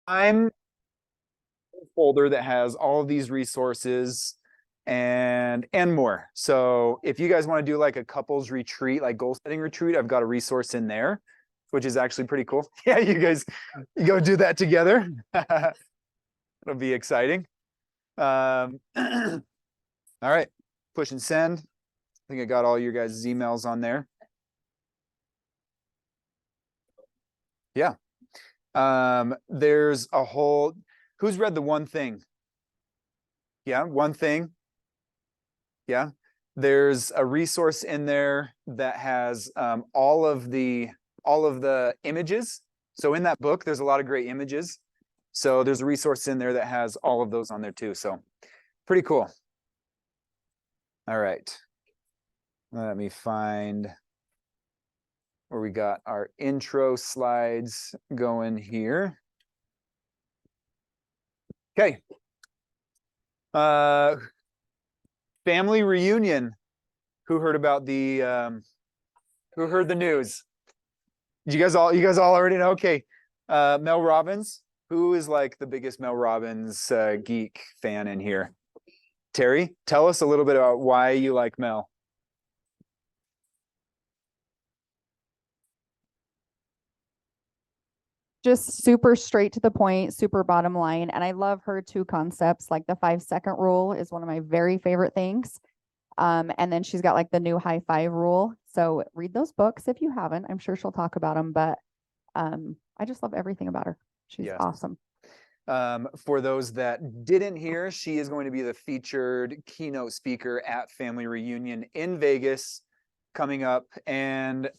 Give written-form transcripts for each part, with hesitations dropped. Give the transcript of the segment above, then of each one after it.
I'm folder that has all of these resources and more. So if you guys want to do like a couples retreat, like goal setting retreat, I've got a resource in there, which is actually pretty cool. Yeah, you guys go do that together. It'll be exciting. All right, push and send. I think I got all your guys' emails on there. Yeah. There's a whole, who's read the One Thing? Yeah, One Thing. Yeah. There's a resource in there that has all of the images. So in that book, there's a lot of great images. So there's a resource in there that has all of those on there too. So pretty cool. All right. Let me find where we got our intro slides going here. Okay. Family reunion. Who heard about the who heard the news? You guys all already know? Okay. Mel Robbins. Who is like the biggest Mel Robbins geek fan in here? Terry, tell us a little bit about why you like Mel. Just super straight to the point, super bottom line. And I love her two concepts. Like the 5-second rule is one of my very favorite things. And then she's got like the new high five rule. So read those books if you haven't. I'm sure she'll talk about them, but I just love everything about her. She's awesome. For those that didn't hear, she is going to be the featured keynote speaker at Family Reunion in Vegas coming up. And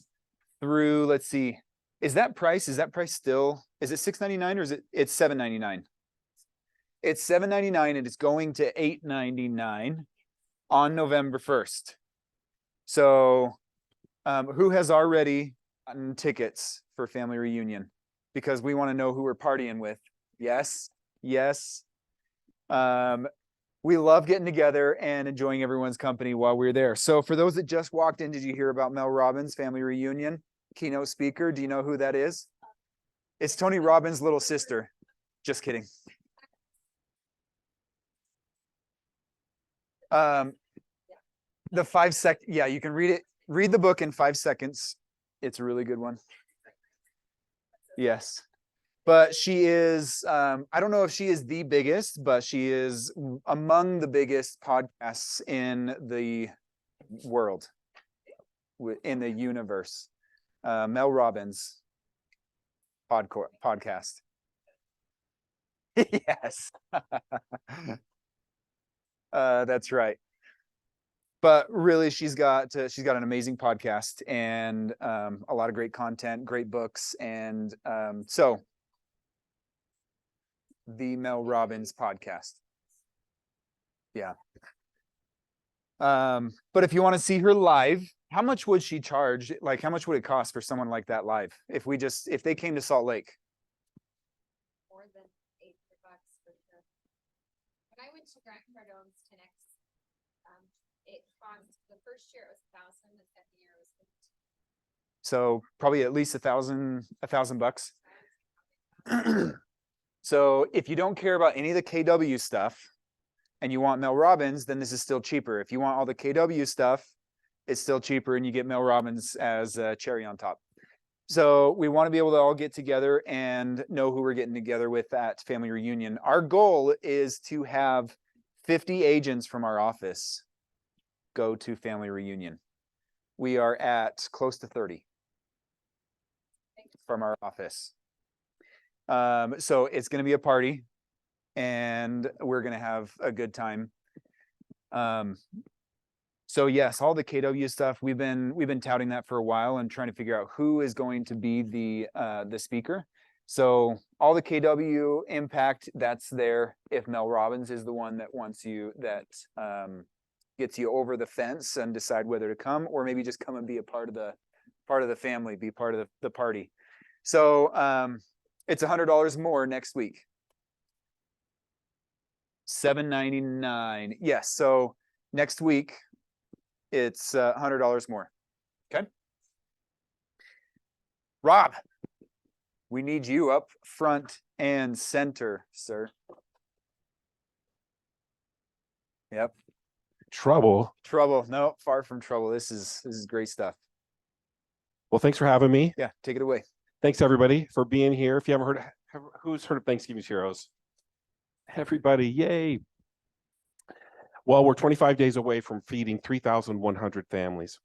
through, let's see, is that price still, is it $6.99 or it's $7.99? It's $7.99 and it's going to $8.99 on November 1st. So who has already gotten tickets for Family Reunion? Because we want to know who we're partying with. Yes. We love getting together and enjoying everyone's company while we're there. So for those that just walked in, did you hear about Mel Robbins, Family Reunion, keynote speaker? Do you know who that is? It's Tony Robbins' little sister. Just kidding. The 5-second, yeah, you can read it. Read the book in 5 seconds. It's a really good one. Yes. But she is, I don't know if she is the biggest, but she is among the biggest podcasts in the world, in the universe. Mel Robbins podcast. Yes. That's right. But really, she's got an amazing podcast and a lot of great content, great books, and so the Mel Robbins podcast. Yeah. But if you want to see her live, how much would she charge? Like, how much would it cost for someone like that live? If they came to Salt Lake? More than $800 for sure. When I went to Grant Cardone's 10X, it cost, the first year it was $1,000, the second year it was $1,500. So probably at least $1,000. So if you don't care about any of the KW stuff and you want Mel Robbins, then this is still cheaper. If you want all the KW stuff, it's still cheaper and you get Mel Robbins as a cherry on top. So we want to be able to all get together and know who we're getting together with at Family Reunion. Our goal is to have 50 agents from our office go to Family Reunion. We are at close to 30 from our office. So it's going to be a party and we're going to have a good time. So yes, all the KW stuff, we've been touting that for a while and trying to figure out who is going to be the speaker. So all the KW impact that's there. If Mel Robbins is the one that wants you, that gets you over the fence and decide whether to come or maybe just come and be a part of the family, be part of the party. So it's $100 more next week. $7.99. Yes. So next week it's $100 more. Okay. Rob, We need you up front and center, sir. Yep. Trouble. Trouble. No, far from trouble. This is great stuff. Well, thanks for having me. Yeah, take it away. Thanks everybody for being here. If you haven't heard, who's heard of Thanksgiving's Heroes? Everybody, yay. Well, we're 25 days away from feeding 3,100 families.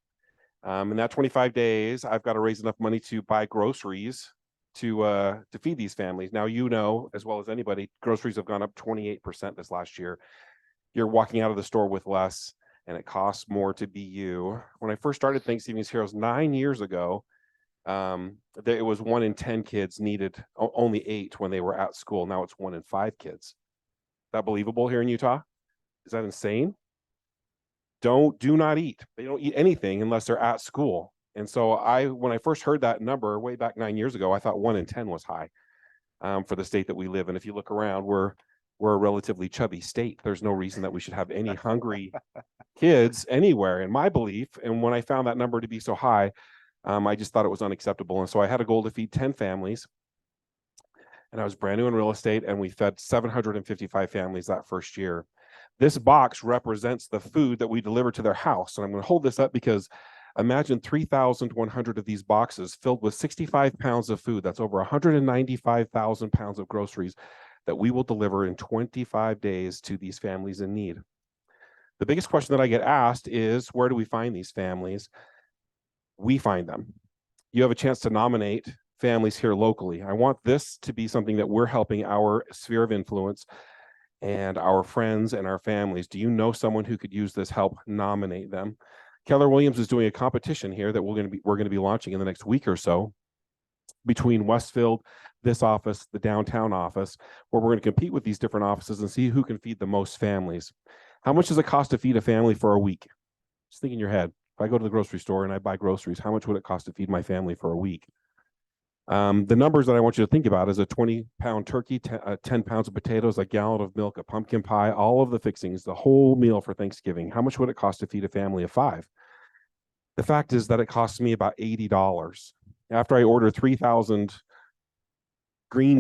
In that 25 days, I've got to raise enough money to buy groceries to feed these families. Now, you know, as well as anybody, groceries have gone up 28% this last year. You're walking out of the store with less, and it costs more to be you. When I first started Thanksgiving's Heroes 9 years ago, it was 1 in 10 kids needed only 8 when they were at school. Now it's 1 in 5 kids. Is that believable here in Utah? Is that insane? Do not eat. They don't eat anything unless they're at school. And so when I first heard that number way back 9 years ago, I thought 1 in 10 was high for the state that we live in. If you look around, we're a relatively chubby state. There's no reason that we should have any hungry kids anywhere, in my belief. And when I found that number to be so high, I just thought it was unacceptable. And so I had a goal to feed 10 families. And I was brand new in real estate, and we fed 755 families that first year. This box represents the food that we deliver to their house. And I'm going to hold this up because imagine 3,100 of these boxes filled with 65 pounds of food. That's over 195,000 pounds of groceries that we will deliver in 25 days to these families in need. The biggest question that I get asked is, where do we find these families? We find them. You have a chance to nominate families here locally. I want this to be something that we're helping our sphere of influence and our friends and our families. Do you know someone who could use this help? Nominate them. Keller Williams is doing a competition here that we're going to be launching in the next week or so between Westfield, this office, the downtown office, where we're going to compete with these different offices and see who can feed the most families. How much does it cost to feed a family for a week? Just think in your head. If I go to the grocery store and I buy groceries, how much would it cost to feed my family for a week? The numbers that I want you to think about is a 20-pound turkey, 10 pounds of potatoes, a gallon of milk, a pumpkin pie, all of the fixings, the whole meal for Thanksgiving. How much would it cost to feed a family of 5? The fact is that it costs me about $80. After I order 3,000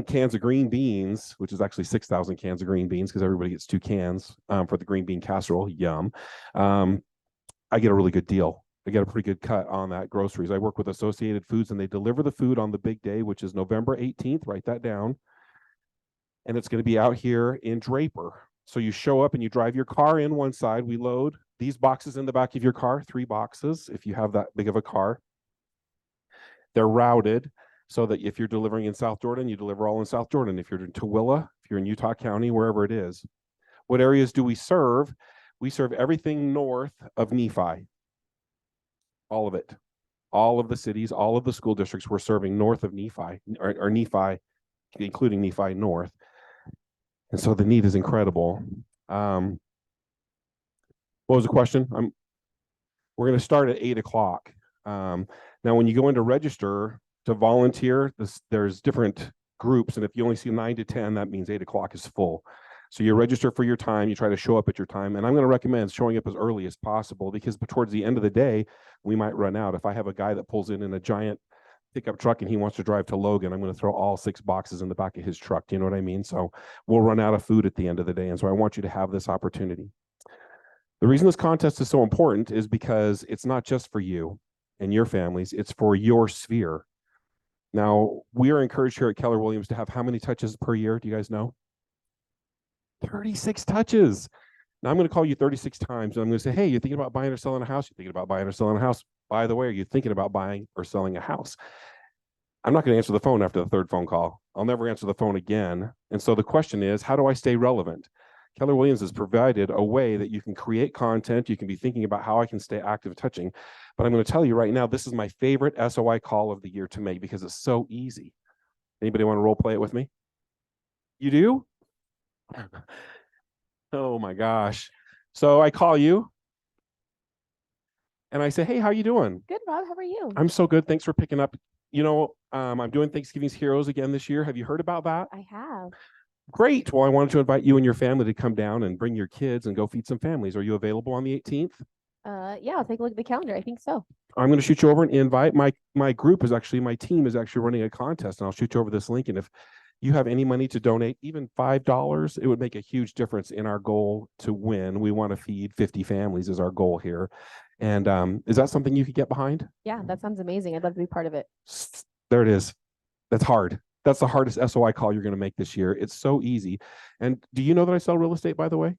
cans of green beans, which is actually 6,000 cans of green beans because everybody gets 2 cans for the green bean casserole, yum. I get a really good deal. I get a pretty good cut on that groceries. I work with Associated Foods, and they deliver the food on the big day, which is November 18th. Write that down. And it's going to be out here in Draper. So you show up and you drive your car in one side. We load these boxes in the back of your car, 3 boxes if you have that big of a car. They're routed so that if you're delivering in South Jordan, you deliver all in South Jordan. If you're in Tooele, if you're in Utah County, wherever it is. What areas do we serve? We serve everything north of Nephi. All of it. All of the cities, all of the school districts we're serving north of Nephi, or Nephi, including Nephi North. And so the need is incredible. What was the question? We're going to start at 8 o'clock. Now, when you go in to register to volunteer, there's different groups. And if you only see 9 to 10, that means 8 o'clock is full. So you register for your time, you try to show up at your time. And I'm going to recommend showing up as early as possible because towards the end of the day, we might run out. If I have a guy that pulls in a giant pickup truck and he wants to drive to Logan, I'm going to throw all 6 boxes in the back of his truck. Do you know what I mean? So we'll run out of food at the end of the day. And so I want you to have this opportunity. The reason this contest is so important is because it's not just for you and your families, it's for your sphere. Now, we are encouraged here at Keller Williams to have how many touches per year? Do you guys know? 36 touches. Now I'm going to call you 36 times and I'm going to say, hey, you're thinking about buying or selling a house? You're thinking about buying or selling a house? By the way, are you thinking about buying or selling a house? I'm not going to answer the phone after the 3rd phone call. I'll never answer the phone again. And so the question is, how do I stay relevant? Keller Williams has provided a way that you can create content. You can be thinking about how I can stay active touching. But I'm going to tell you right now, this is my favorite SOI call of the year to make because it's so easy. Anybody want to role play it with me? You do? Oh my gosh. So I call you and I say, hey, how you doing? Good, Rob. How are you? I'm so good. Thanks for picking up. You know, I'm doing Thanksgiving's Heroes again this year. Have you heard about that? I have. Great. Well, I wanted to invite you and your family to come down and bring your kids and go feed some families. Are you available on the 18th? Yeah, I'll take a look at the calendar. I think so. I'm going to shoot you over an invite. My team is actually running a contest, and I'll shoot you over this link. And if you have any money to donate, even $5, it would make a huge difference in our goal to win. We want to feed 50 families is our goal here. And is that something you could get behind? Yeah, that sounds amazing. I'd love to be part of it. There it is. That's hard. That's the hardest SOI call you're going to make this year. It's so easy. And do you know that I sell real estate, by the way?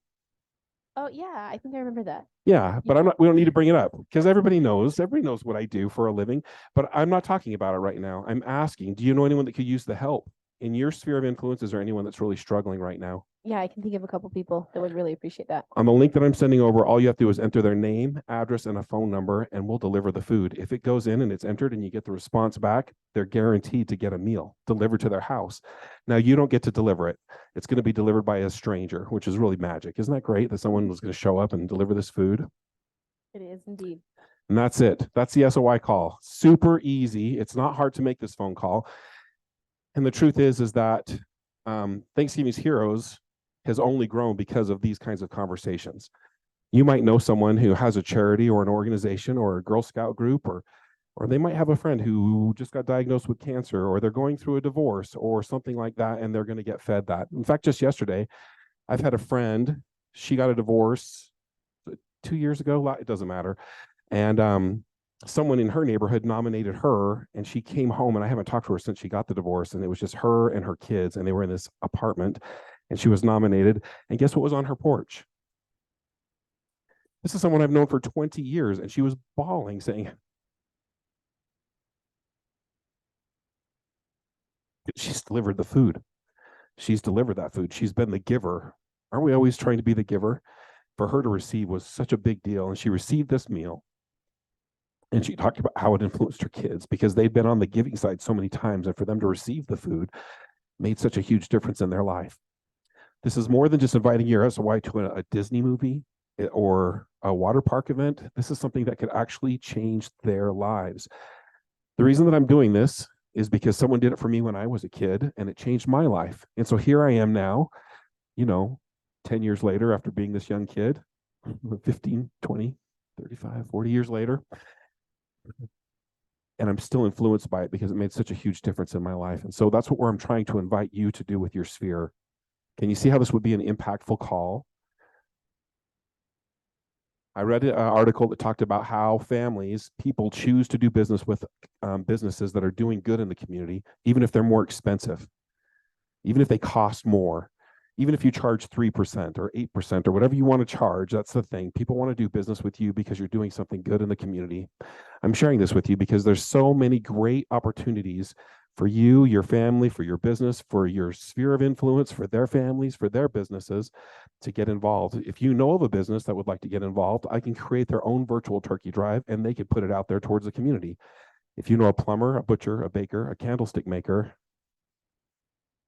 Oh yeah, I think I remember that. Yeah, but we don't need to bring it up because everybody knows what I do for a living, but I'm not talking about it right now. I'm asking, do you know anyone that could use the help in your sphere of influence? Is there anyone that's really struggling right now? Yeah, I can think of a couple people that would really appreciate that. On the link that I'm sending over, all you have to do is enter their name, address, and a phone number, and we'll deliver the food. If it goes in and it's entered and you get the response back, they're guaranteed to get a meal delivered to their house. Now, you don't get to deliver it. It's going to be delivered by a stranger, which is really magic. Isn't that great that someone was going to show up and deliver this food? It is indeed. And that's it. That's the SOI call. Super easy. It's not hard to make this phone call. And the truth is that Thanksgiving's Heroes has only grown because of these kinds of conversations. You might know someone who has a charity or an organization or a Girl Scout group, or they might have a friend who just got diagnosed with cancer, or they're going through a divorce or something like that, and they're going to get fed that. In fact, just yesterday, I've had a friend, she got a divorce 2 years ago, it doesn't matter. And someone in her neighborhood nominated her, and she came home, and I haven't talked to her since she got the divorce, and it was just her and her kids, and they were in this apartment, and she was nominated. And guess what was on her porch? This is someone I've known for 20 years, and she was bawling, saying, she's delivered the food. She's delivered that food. She's been the giver. Aren't we always trying to be the giver? For her to receive was such a big deal. And she received this meal. And she talked about how it influenced her kids because they'd been on the giving side so many times. And for them to receive the food made such a huge difference in their life. This is more than just inviting your SOI to a Disney movie or a water park event. This is something that could actually change their lives. The reason that I'm doing this is because someone did it for me when I was a kid, and it changed my life. And so here I am now, 10 years later, after being this young kid, 15, 20, 35, 40 years later, and I'm still influenced by it because it made such a huge difference in my life. And so that's what I'm trying to invite you to do with your sphere. Can you see how this would be an impactful call? I read an article that talked about how people choose to do business with businesses that are doing good in the community, even if they're more expensive, even if they cost more, even if you charge 3% or 8% or whatever you want to charge. That's the thing. People want to do business with you because you're doing something good in the community. I'm sharing this with you because there's so many great opportunities for you, your family, for your business, for your sphere of influence, for their families, for their businesses to get involved. If you know of a business that would like to get involved, I can create their own virtual turkey drive and they can put it out there towards the community. If you know a plumber, a butcher, a baker, a candlestick maker,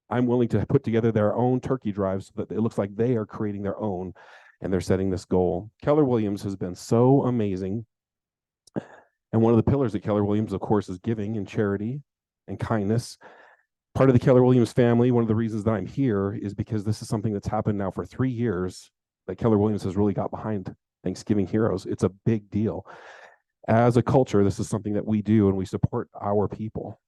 I'm willing to put together their own turkey drives so that it looks like they are creating their own and they're setting this goal. Keller Williams has been so amazing. And one of the pillars of Keller Williams, of course, is giving and charity and kindness. Part of the Keller Williams family, one of the reasons that I'm here is because this is something that's happened now for 3 years that Keller Williams has really got behind Thanksgiving Heroes. It's a big deal. As a culture, this is something that we do and we support our people.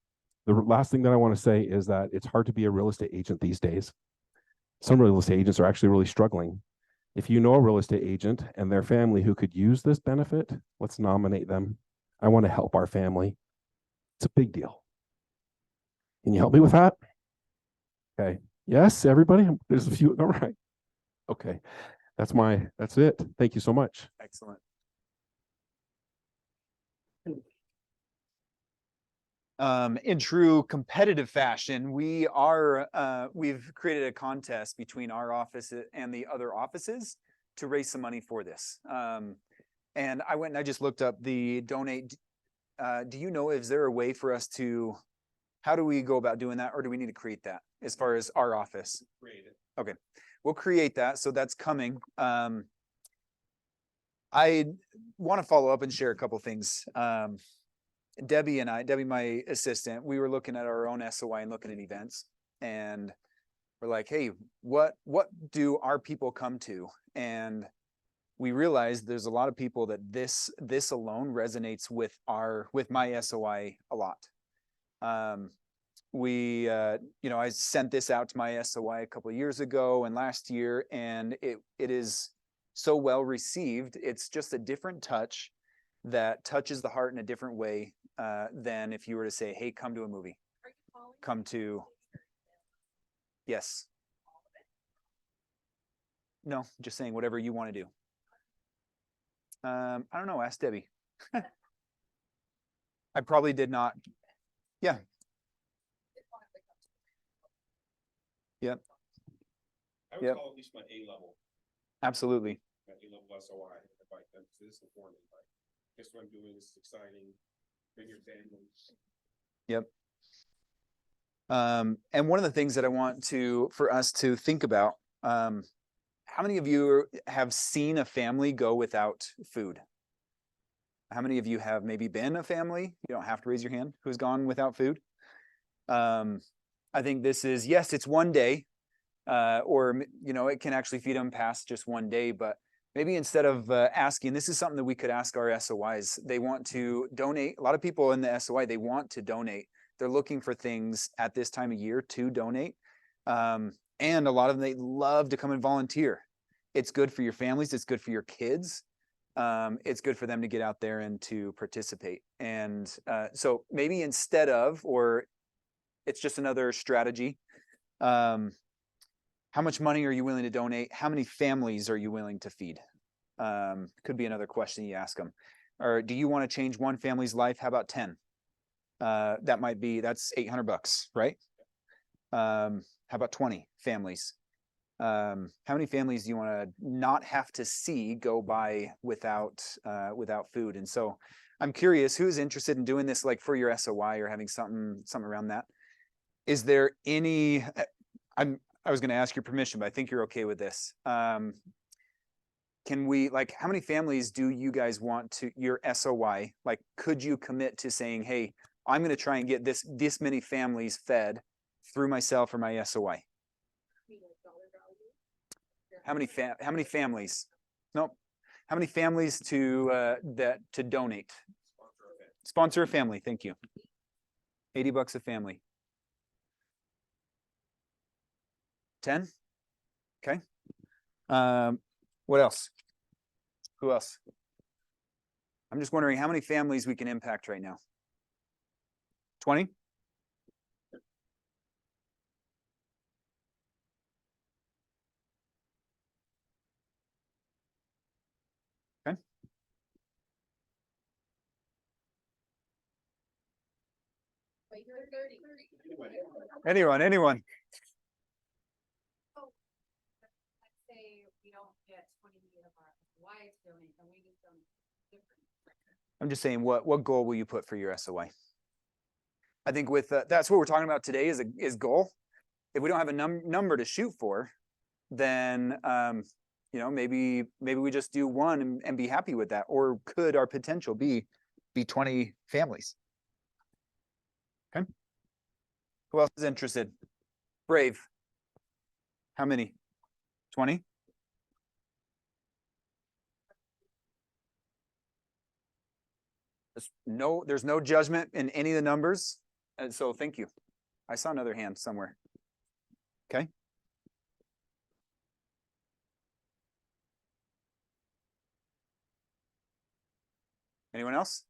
The last thing that I want to say is that it's hard to be a real estate agent these days. Some real estate agents are actually really struggling. If you know a real estate agent and their family who could use this benefit, let's nominate them. I want to help our family. It's a big deal. Can you help me with that? Okay. Yes, everybody? There's a few. All right. Okay. That's it. Thank you so much. Excellent. In true competitive fashion, we've created a contest between our office and the other offices to raise some money for this. And I went and I just looked up the donate. Do you know, is there a way for us to, how do we go about doing that? Or do we need to create that as far as our office? Create it. Okay, we'll create that. So that's coming. I want to follow up and share a couple things. Debbie, my assistant, we were looking at our own SOI and looking at events, and we're like, hey, what do our people come to? And we realized there's a lot of people that this alone resonates with my SOI a lot. I sent this out to my SOI a couple of years ago and last year, and it is so well received. It's just a different touch that touches the heart in a different way than if you were to say, hey, come to a movie. Come to, yes. No, just saying whatever you want to do. I don't know, ask Debbie. I probably did not. Yeah. Yep. I would Yep. call at least my A level. Absolutely. My A level SOI. Invite them to this important. Like, guess what I'm doing? This is exciting. Bring your family. Yep. And one of the things that I want for us to think about, how many of you have seen a family go without food? How many of you have maybe been a family? You don't have to raise your hand who's gone without food. I think this is, yes, it's one day, or, it can actually feed them past just one day, but maybe instead of asking, this is something that we could ask our SOIs. They want to donate. A lot of people in the SOI, they want to donate. They're looking for things at this time of year to donate. And a lot of them, they love to come and volunteer. It's good for your families. It's good for your kids. It's good for them to get out there and to participate. And so maybe instead of, or it's just another strategy. How much money are you willing to donate? How many families are you willing to feed? Could be another question you ask them. Or do you want to change one family's life? How about 10? That's $800, right? How about 20 families? How many families do you want to not have to see go by without food? And so I'm curious, who's interested in doing this, like for your SOI or having something around that? Is there any, I was going to ask your permission, but I think you're okay with this. Can we, like, how many families do you guys want to, your SOI, like, could you commit to saying, hey, I'm going to try and get this many families fed through myself or my SOI? How many families? Nope. How many families to donate? Sponsor a family. Thank you. $80 a family. 10? Okay. What else? Who else? I'm just wondering how many families we can impact right now. 20? Okay. Anyone. Let's say we don't get 20 of our wives donate, and we just donate different. I'm just saying, what goal will you put for your SOI? I think with that's what we're talking about today is goal. If we don't have a number to shoot for, then maybe we just do one and be happy with that. Or could our potential be 20 families? Okay. Who else is interested? Brave. How many? 20? There's no judgment in any of the numbers. And so thank you. I saw another hand somewhere. Okay. Anyone else?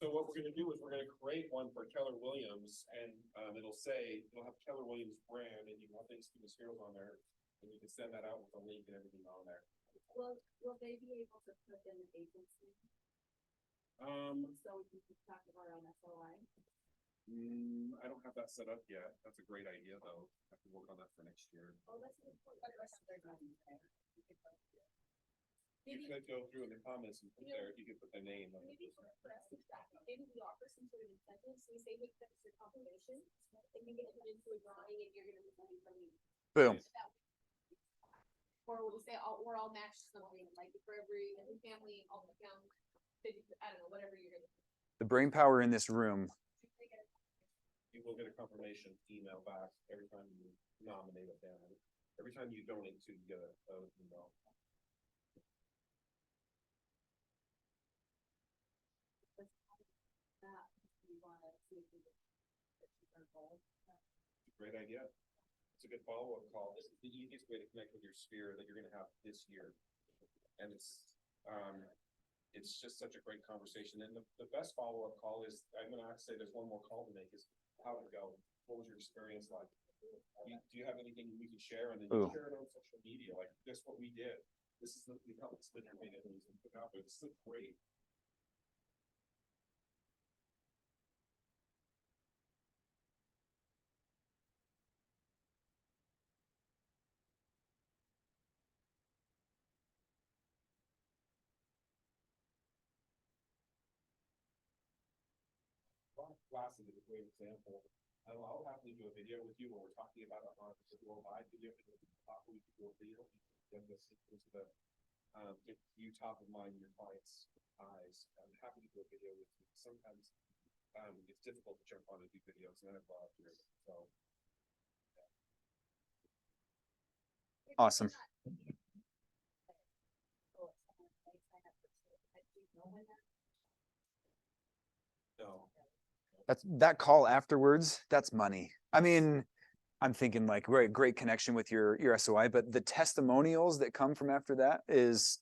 So what we're going to do is we're going to create one for Keller Williams, and it'll have Keller Williams brand, and you want Thanksgiving Heroes on there, and you can send that out with a link and everything on there. Will they be able to put in the agency? So we can keep track of our own SOI? I don't have that set up yet. That's a great idea, though. I have to work on that for next year. Oh, that's an important question. You could go through in the comments and put there, you could put their name. Maybe we offer some sort of incentive, so we say, hey, that's your compensation, and you get it into a drawing, and you're gonna be money from you. Boom. Or we say, we're all matched something, like for every family, all the down, I don't know, whatever you're gonna. The brain power in this room. will get a confirmation email back every time you nominate a family. Every time you donate to, you get a email. Great idea. It's a good follow-up call. This is the easiest way to connect with your sphere that you're going to have this year. And it's just such a great conversation. And the best follow-up call is, I'm going to say there's one more call to make, is how to go. What was your experience like? Do you have anything you can share? And then you share it on social media. Like, this is what we did. This is the help split your media and put out there. This is great. Lastly, is a great example. I'll happily do a video with you where we're talking about our live video. We can do a video. Get this into get you top of mind in your clients' eyes. I'm happy to do a video with you. Sometimes it's difficult to jump on and do videos, and I love doing it. So Awesome. no. That call afterwards, that's money. I mean, I'm thinking like great connection with your SOI, but the testimonials that come from after that is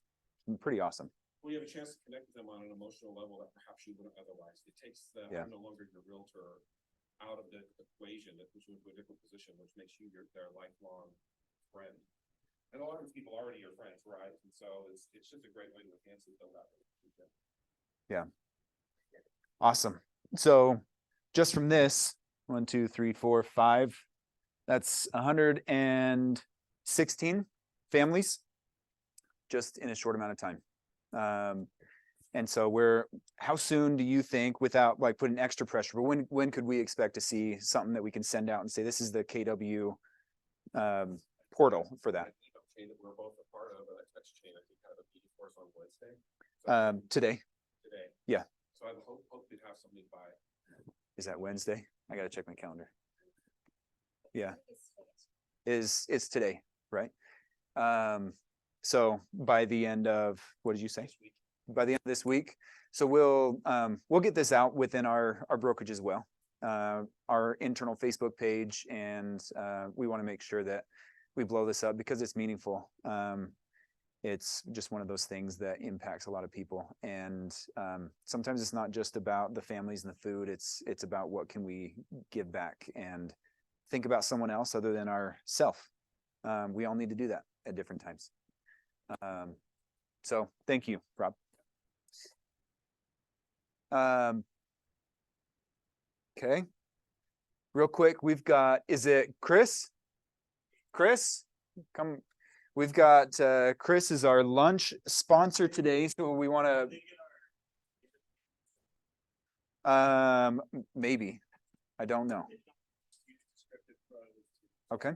pretty awesome. Well, you have a chance to connect with them on an emotional level that perhaps you wouldn't otherwise. It takes the I'm no longer your realtor out of the equation, that puts you into a different position, which makes you their lifelong friend. And a lot of these people already your friends, right? And so it's just a great way to enhance and build that relationship. Yeah. Awesome. So just from this, 1, 2, 3, 4, 5, that's 116 families just in a short amount of time. And so how soon do you think, without like putting extra pressure, but when could we expect to see something that we can send out and say, this is the KW portal for that? Chain that we're both a part of, a text chain, I think, had a meeting course on Wednesday. Today. Today. Yeah. So I hope we'd have something by. Is that Wednesday? I got to check my calendar. Yeah. It's today, right? So by the end of, what did you say? By the end of this week. So we'll get this out within our brokerage as well, our internal Facebook page, and we want to make sure that we blow this up because it's meaningful. It's just one of those things that impacts a lot of people, and sometimes it's not just about the families and the food. It's about what can we give back and think about someone else other than ourself. We all need to do that at different times. So thank you, Rob. Okay, real quick, we've got, is it Chris? Chris, come. We've got Chris is our lunch sponsor today, so we want to maybe, I don't know. Okay.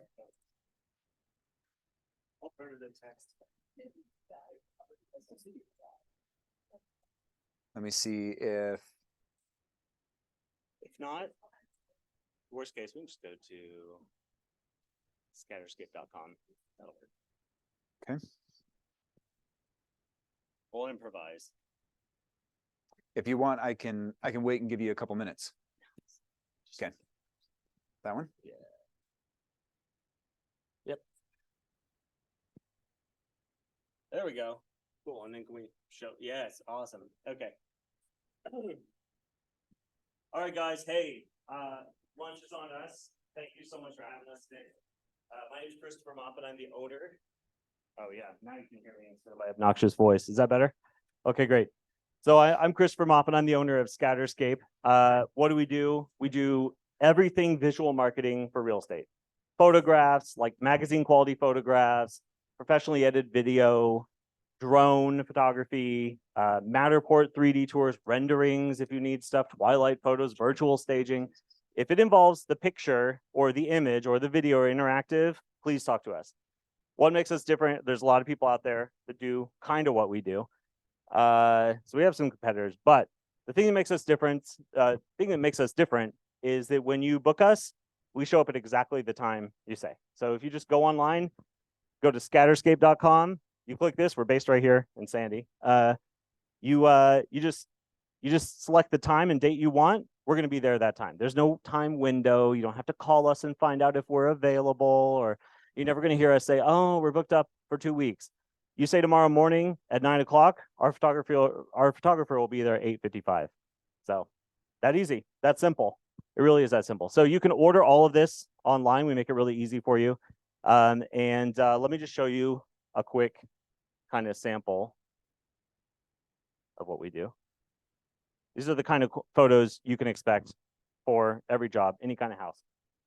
Let me see if not, worst case, we can just go to scatterscape.com. That'll work. Okay. We'll improvise. If you want, I can wait and give you a couple minutes. Okay. That one? Yeah. Yep. There we go. Cool. And then can we show? Yes. Awesome. Okay. All right, guys. Hey, lunch is on us. Thank you so much for having us today. My name is Christopher Moppet. I'm the owner. Oh yeah, now you can hear me instead of my obnoxious voice. Is that better? Okay, great. So I'm Christopher Moppet. I'm the owner of Scatterscape. What do? We do everything visual marketing for real estate. Photographs, like magazine quality photographs, professionally edited video, drone photography, Matterport 3D tours, renderings if you need stuff, twilight photos, virtual staging. If it involves the picture or the image or the video or interactive, please talk to us. What makes us different? There's a lot of people out there that do kind of what we do. So we have some competitors, but the thing that makes us different, is that when you book us, we show up at exactly the time you say. So if you just go online, go to scatterscape.com, you click this, we're based right here in Sandy. You just select the time and date you want. We're going to be there that time. There's no time window. You don't have to call us and find out if we're available, or you're never going to hear us say, oh, we're booked up for 2 weeks. You say tomorrow morning at 9 o'clock, our photographer will be there at 8:55. So that easy, that simple. It really is that simple. So you can order all of this online. We make it really easy for you. Let me just show you a quick kind of sample of what we do. These are the kind of photos you can expect for every job, any kind of house.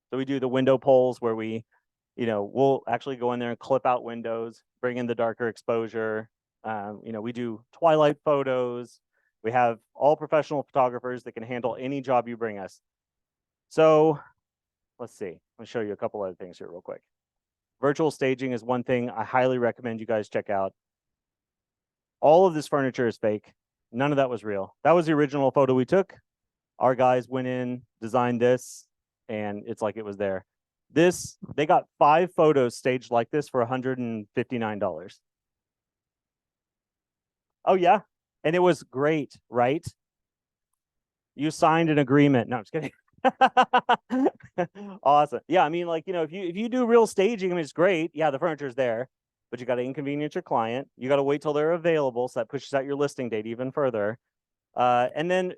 So we do the window polls where we'll actually go in there and clip out windows, bring in the darker exposure. We do twilight photos. We have all professional photographers that can handle any job you bring us. So let's see. I'll show you a couple other things here real quick. Virtual staging is one thing I highly recommend you guys check out. All of this furniture is fake. None of that was real. That was the original photo we took. Our guys went in, designed this, and it's like it was there. They got 5 photos staged like this for $159. Oh yeah, and it was great, right? You signed an agreement. No, I'm just kidding. Awesome. Yeah, I mean, if you do real staging, I mean, it's great. Yeah, the furniture's there, but you got to inconvenience your client. You got to wait till they're available, so that pushes out your listing date even further. And then,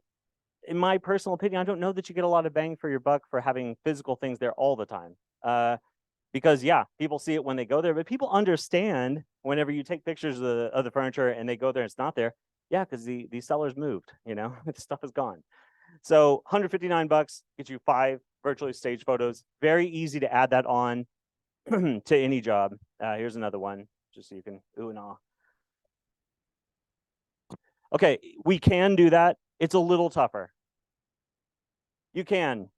in my personal opinion, I don't know that you get a lot of bang for your buck for having physical things there all the time. Because yeah, people see it when they go there, but people understand whenever you take pictures of the furniture and they go there and it's not there. Yeah, because the sellers moved, the stuff is gone. So $159 gets you 5 virtually staged photos. Very easy to add that on to any job. Here's another one, just so you can ooh and ah. Okay, we can do that. It's a little tougher. You can.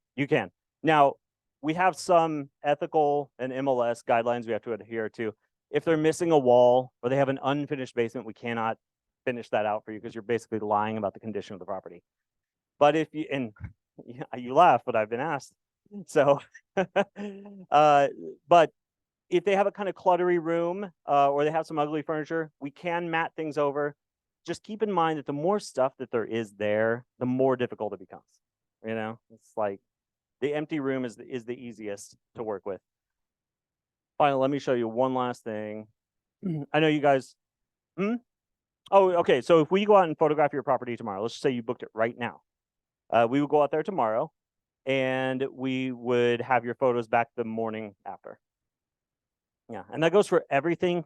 Now, we have some ethical and MLS guidelines we have to adhere to. If they're missing a wall or they have an unfinished basement, we cannot finish that out for you because you're basically lying about the condition of the property. But if you, and you laugh, but I've been asked. So, but if they have a kind of cluttery room or they have some ugly furniture, we can mat things over. Just keep in mind that the more stuff that there is there, the more difficult it becomes. It's like the empty room is the easiest to work with. Finally, let me show you one last thing. I know you guys. Oh, okay. So if we go out and photograph your property tomorrow, let's just say you booked it right now. We would go out there tomorrow and we would have your photos back the morning after. Yeah, and that goes for everything,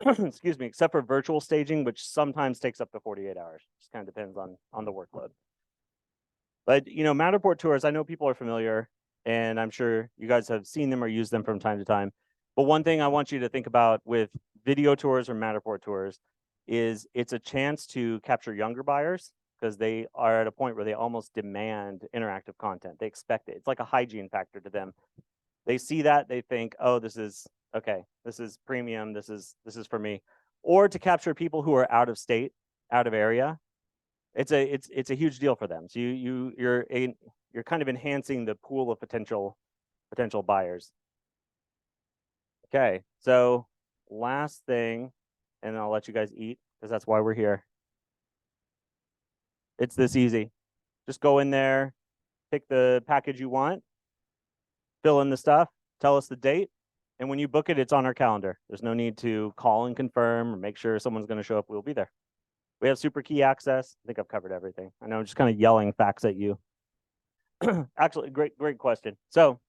excuse me, except for virtual staging, which sometimes takes up to 48 hours. Just kind of depends on the workload. But, Matterport tours, I know people are familiar, and I'm sure you guys have seen them or used them from time to time. But one thing I want you to think about with video tours or Matterport tours is it's a chance to capture younger buyers because they are at a point where they almost demand interactive content. They expect it. It's like a hygiene factor to them. They see that, they think, oh, this is okay. This is premium. This is for me. Or to capture people who are out of state, out of area. It's a huge deal for them. So you're kind of enhancing the pool of potential buyers. Okay, so last thing, and I'll let you guys eat because that's why we're here. It's this easy. Just go in there, pick the package you want, fill in the stuff, tell us the date, and when you book it, it's on our calendar. There's no need to call and confirm or make sure someone's going to show up. We'll be there. We have super key access. I think I've covered everything. I know I'm just kind of yelling facts at you. Actually, great question. So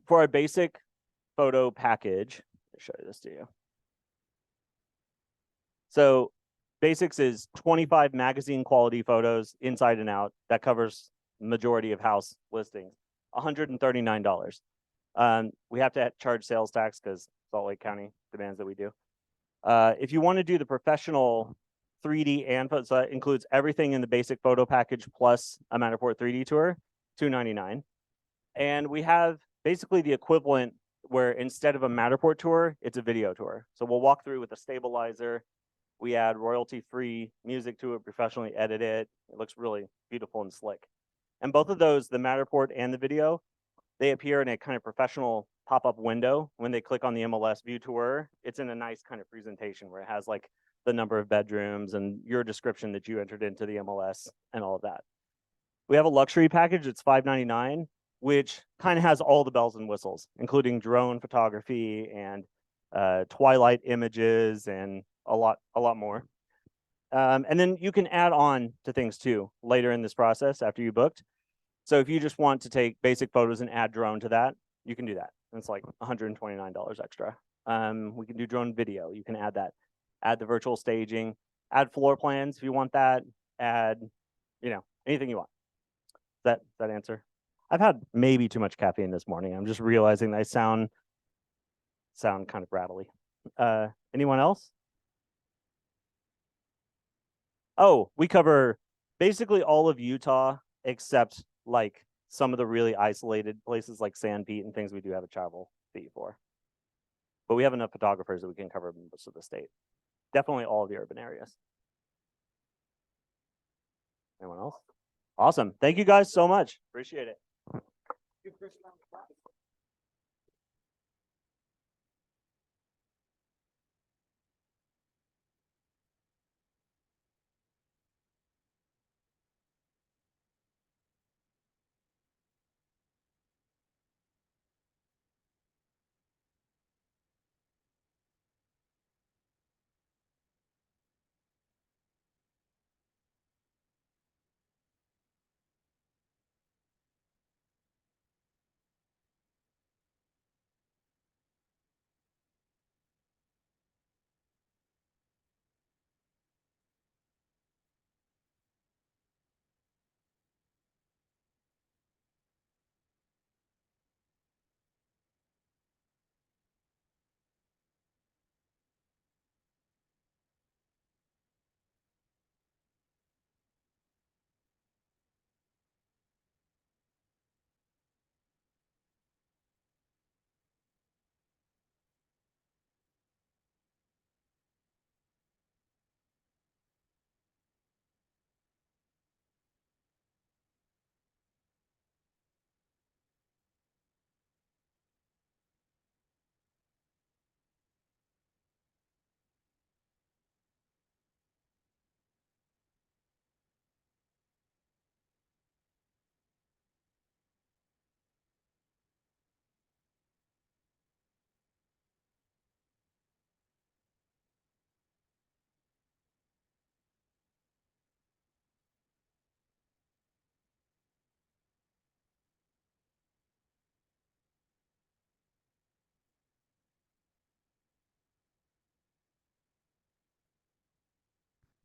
for a basic photo package, I'll show this to you. So basics is 25 magazine quality photos inside and out. That covers the majority of house listings, $139. We have to charge sales tax because Salt Lake County demands that we do. If you want to do the professional 3D and so that includes everything in the basic photo package plus a Matterport 3D tour, $299. And we have basically the equivalent where instead of a Matterport tour, it's a video tour. So we'll walk through with a stabilizer. We add royalty-free music to it, professionally edit it. It looks really beautiful and slick. And both of those, the Matterport and the video, they appear in a kind of professional pop-up window. When they click on the MLS view tour, it's in a nice kind of presentation where it has like the number of bedrooms and your description that you entered into the MLS and all of that. We have a luxury package. It's $599, which kind of has all the bells and whistles, including drone photography and twilight images and a lot more. And then you can add on to things too later in this process after you booked. So if you just want to take basic photos and add drone to that, you can do that. And it's like $129 extra. We can do drone video. You can add that. Add the virtual staging. Add floor plans if you want that. Add, anything you want. That answer? I've had maybe too much caffeine this morning. I'm just realizing that I sound kind of rattly. Anyone else? Oh, we cover basically all of Utah except like some of the really isolated places like Sand Pete and things we do have a travel fee for. But we have enough photographers that we can cover most of the state. Definitely all of the urban areas. Anyone else? Awesome. Thank you guys so much. Appreciate it.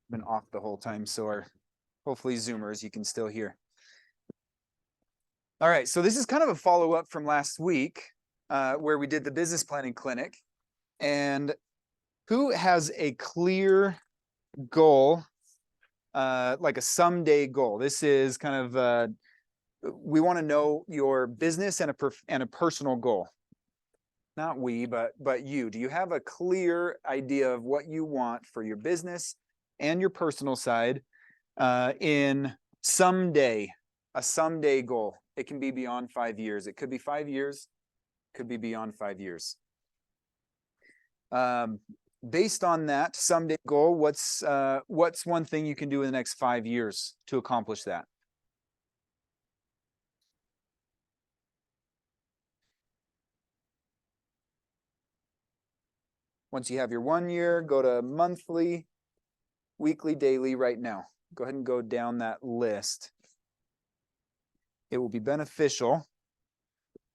Been off the whole time, so our hopefully Zoomers you can still hear. All right, so this is kind of a follow-up from last week where we did the business planning clinic. And who has a clear goal, like a someday goal? This is kind of, we want to know your business and a personal goal. Not we, but you. Do you have a clear idea of what you want for your business and your personal side in someday, a someday goal? It can be beyond 5 years. It could be 5 years, could be beyond 5 years. Based on that someday goal, what's one thing you can do in the next 5 years to accomplish that? Once you have your 1 year, go to monthly, weekly, daily right now. Go ahead and go down that list. It will be beneficial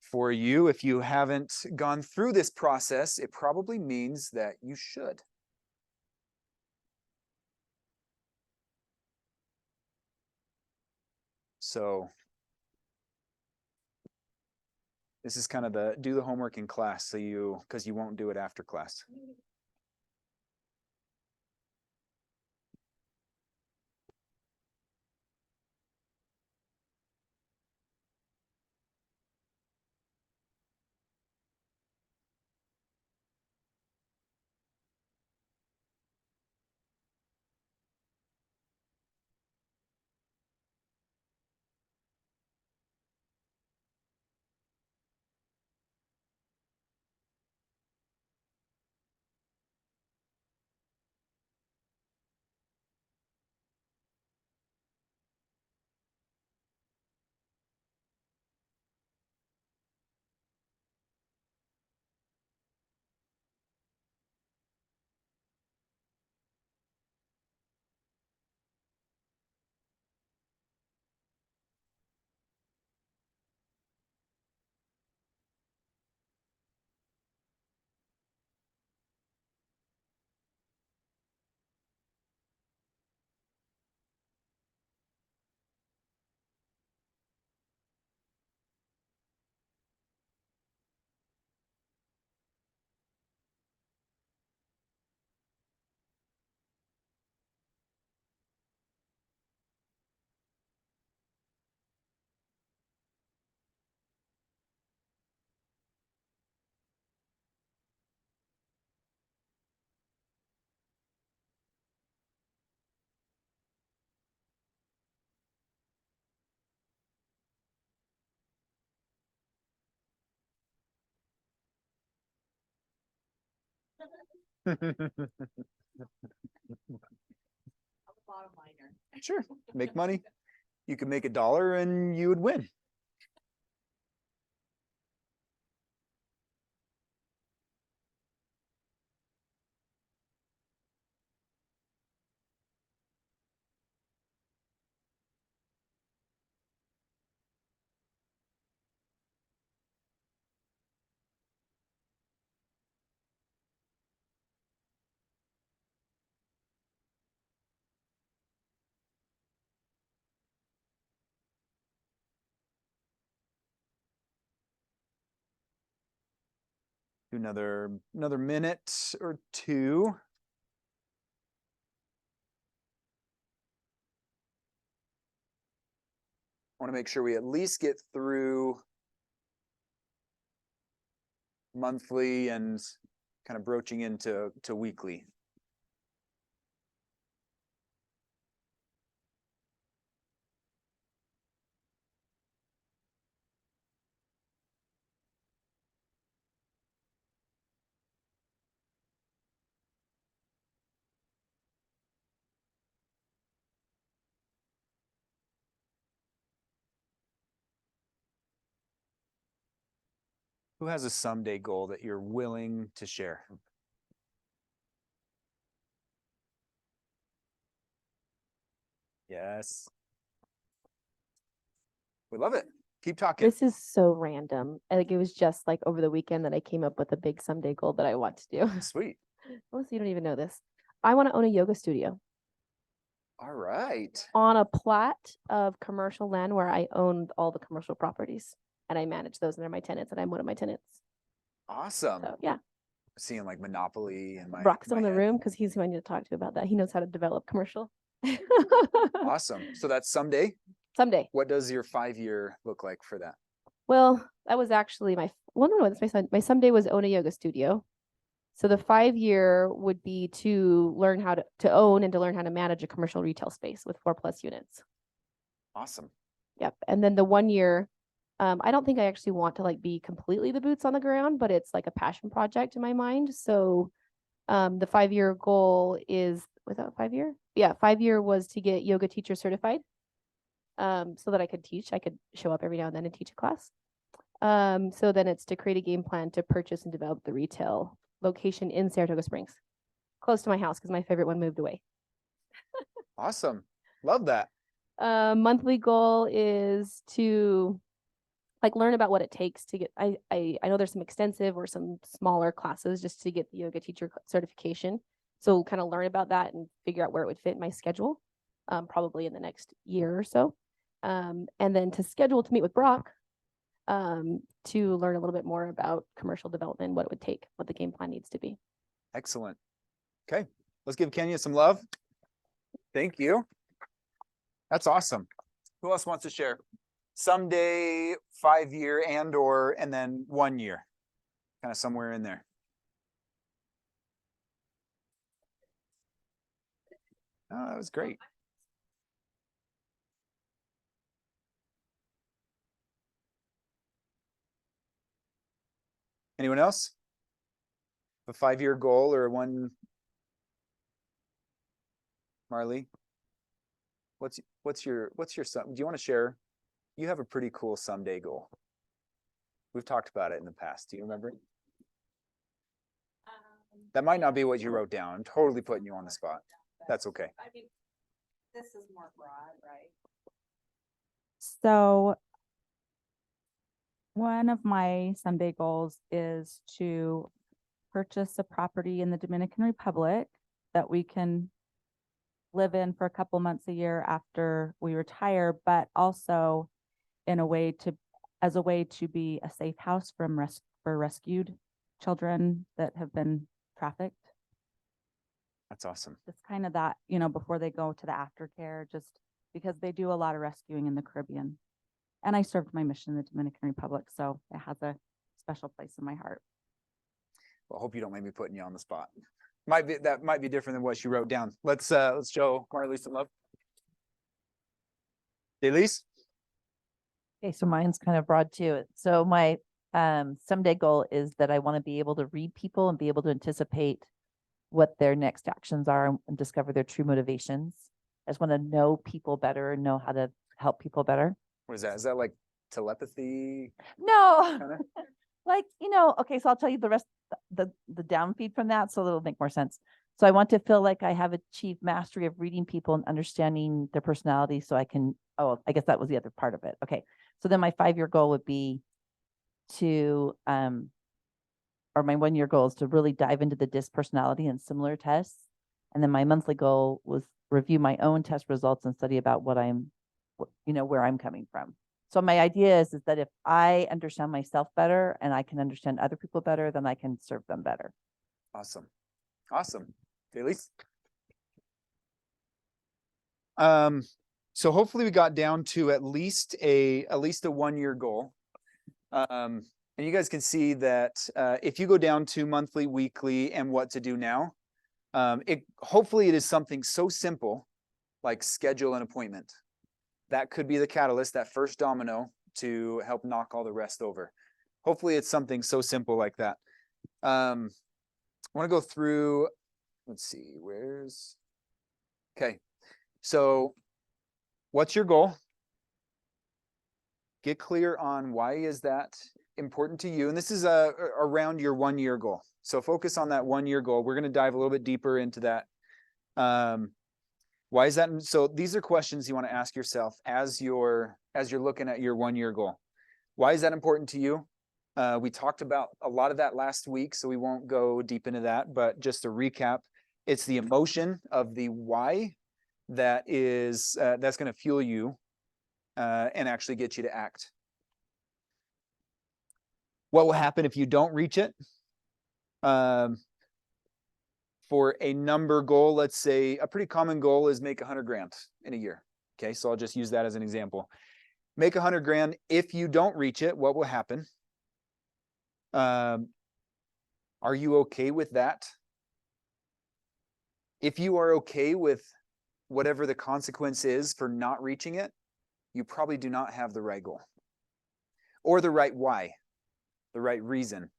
for you. If you haven't gone through this process, it probably means that you should. So this is kind of the do the homework in class, so because you won't do it after class. Sure, make money. You could make $1 and you would win. Do another minute or two. I want to make sure we at least get through monthly and kind of broaching into weekly. Who has a someday goal that you're willing to share? Yes. We love it. Keep talking. This is so random. Like it was just like over the weekend that I came up with a big someday goal that I want to do. Sweet. Melissa, you don't even know this. I want to own a yoga studio All right. on a plat of commercial land where I own all the commercial properties and I manage those and they're my tenants and I'm one of my tenants. Awesome. So yeah, Seeing like Monopoly and my Brock's my in the head. room because he's who I need to talk to about that. He knows how to develop commercial. Awesome. So that's someday. Someday. What does your 5-year look like for that? Well, that was actually no, that's my son. My someday was own a yoga studio. So the 5-year would be to learn how to own and to learn how to manage a commercial retail space with 4+ units. Awesome. Yep. And then the 1 year, I don't think I actually want to like be completely the boots on the ground, but it's like a passion project in my mind. So the 5-year goal is without 5-year? Yeah, 5-year was to get yoga teacher certified. So that I could teach. I could show up every now and then and teach a class. So then it's to create a game plan to purchase and develop the retail location in Saratoga Springs, close to my house because my favorite one moved away. Awesome. Love that. Monthly goal is to like learn about what it takes to get. I know there's some extensive or some smaller classes just to get the yoga teacher certification. So kind of learn about that and figure out where it would fit in my schedule, probably in the next year or so. And then to schedule to meet with Brock to learn a little bit more about commercial development, what it would take, what the game plan needs to be. Excellent. Okay. Let's give Kenya some love. Thank you. That's awesome. Who else wants to share? Someday, 5-year and then 1 year. Kind of somewhere in there. Oh, that was great. Anyone else? A 5-year goal or one? Marley? What's your do you want to share? You have a pretty cool someday goal. We've talked about it in the past. Do you remember? That might not be what you wrote down. I'm totally putting you on the spot. That's okay. I mean, this is more broad, right? So one of my someday goals is to purchase a property in the Dominican Republic that we can live in for a couple months a year after we retire, but also in a way as a way to be a safe house for rescued children that have been trafficked. That's awesome. It's kind of that, before they go to the aftercare, just because they do a lot of rescuing in the Caribbean. And I served my mission in the Dominican Republic, so it has a special place in my heart. Well, I hope you don't make me putting you on the spot. That might be different than what you wrote down. Let's show Marley some love. Elise? Okay, so mine's kind of broad too. So my someday goal is that I want to be able to read people and be able to anticipate what their next actions are and discover their true motivations. I just want to know people better and know how to help people better. What is that? Is that like telepathy? No, Kinda? like, okay, so I'll tell you the rest, the downfeed from that, so it'll make more sense. So I want to feel like I have achieved mastery of reading people and understanding their personality so I can, I guess that was the other part of it. Okay. So then my 5-year goal would be to, or my 1-year goal is to really dive into the DISC personality and similar tests. And then my monthly goal was review my own test results and study about where I'm coming from. So my idea is that if I understand myself better and I can understand other people better, then I can serve them better. Awesome. Awesome. Elise? So hopefully we got down to at least a 1-year goal. And you guys can see that if you go down to monthly, weekly, and what to do now, hopefully it is something so simple like schedule an appointment. That could be the catalyst, that first domino to help knock all the rest over. Hopefully it's something so simple like that. I want to go through, let's see, okay. So what's your goal? Get clear on why is that important to you. And this is around your 1-year goal. So focus on that 1-year goal. We're going to dive a little bit deeper into that. Why is that? So these are questions you want to ask yourself as you're looking at your 1-year goal. Why is that important to you? We talked about a lot of that last week, so we won't go deep into that, but just to recap, it's the emotion of the why that's going to fuel you and actually get you to act. What will happen if you don't reach it? For a number goal, let's say a pretty common goal is make 100 grand in a year. Okay, so I'll just use that as an example. Make 100 grand. If you don't reach it, what will happen? Are you okay with that? If you are okay with whatever the consequence is for not reaching it, you probably do not have the right goal or the right why, the right reason.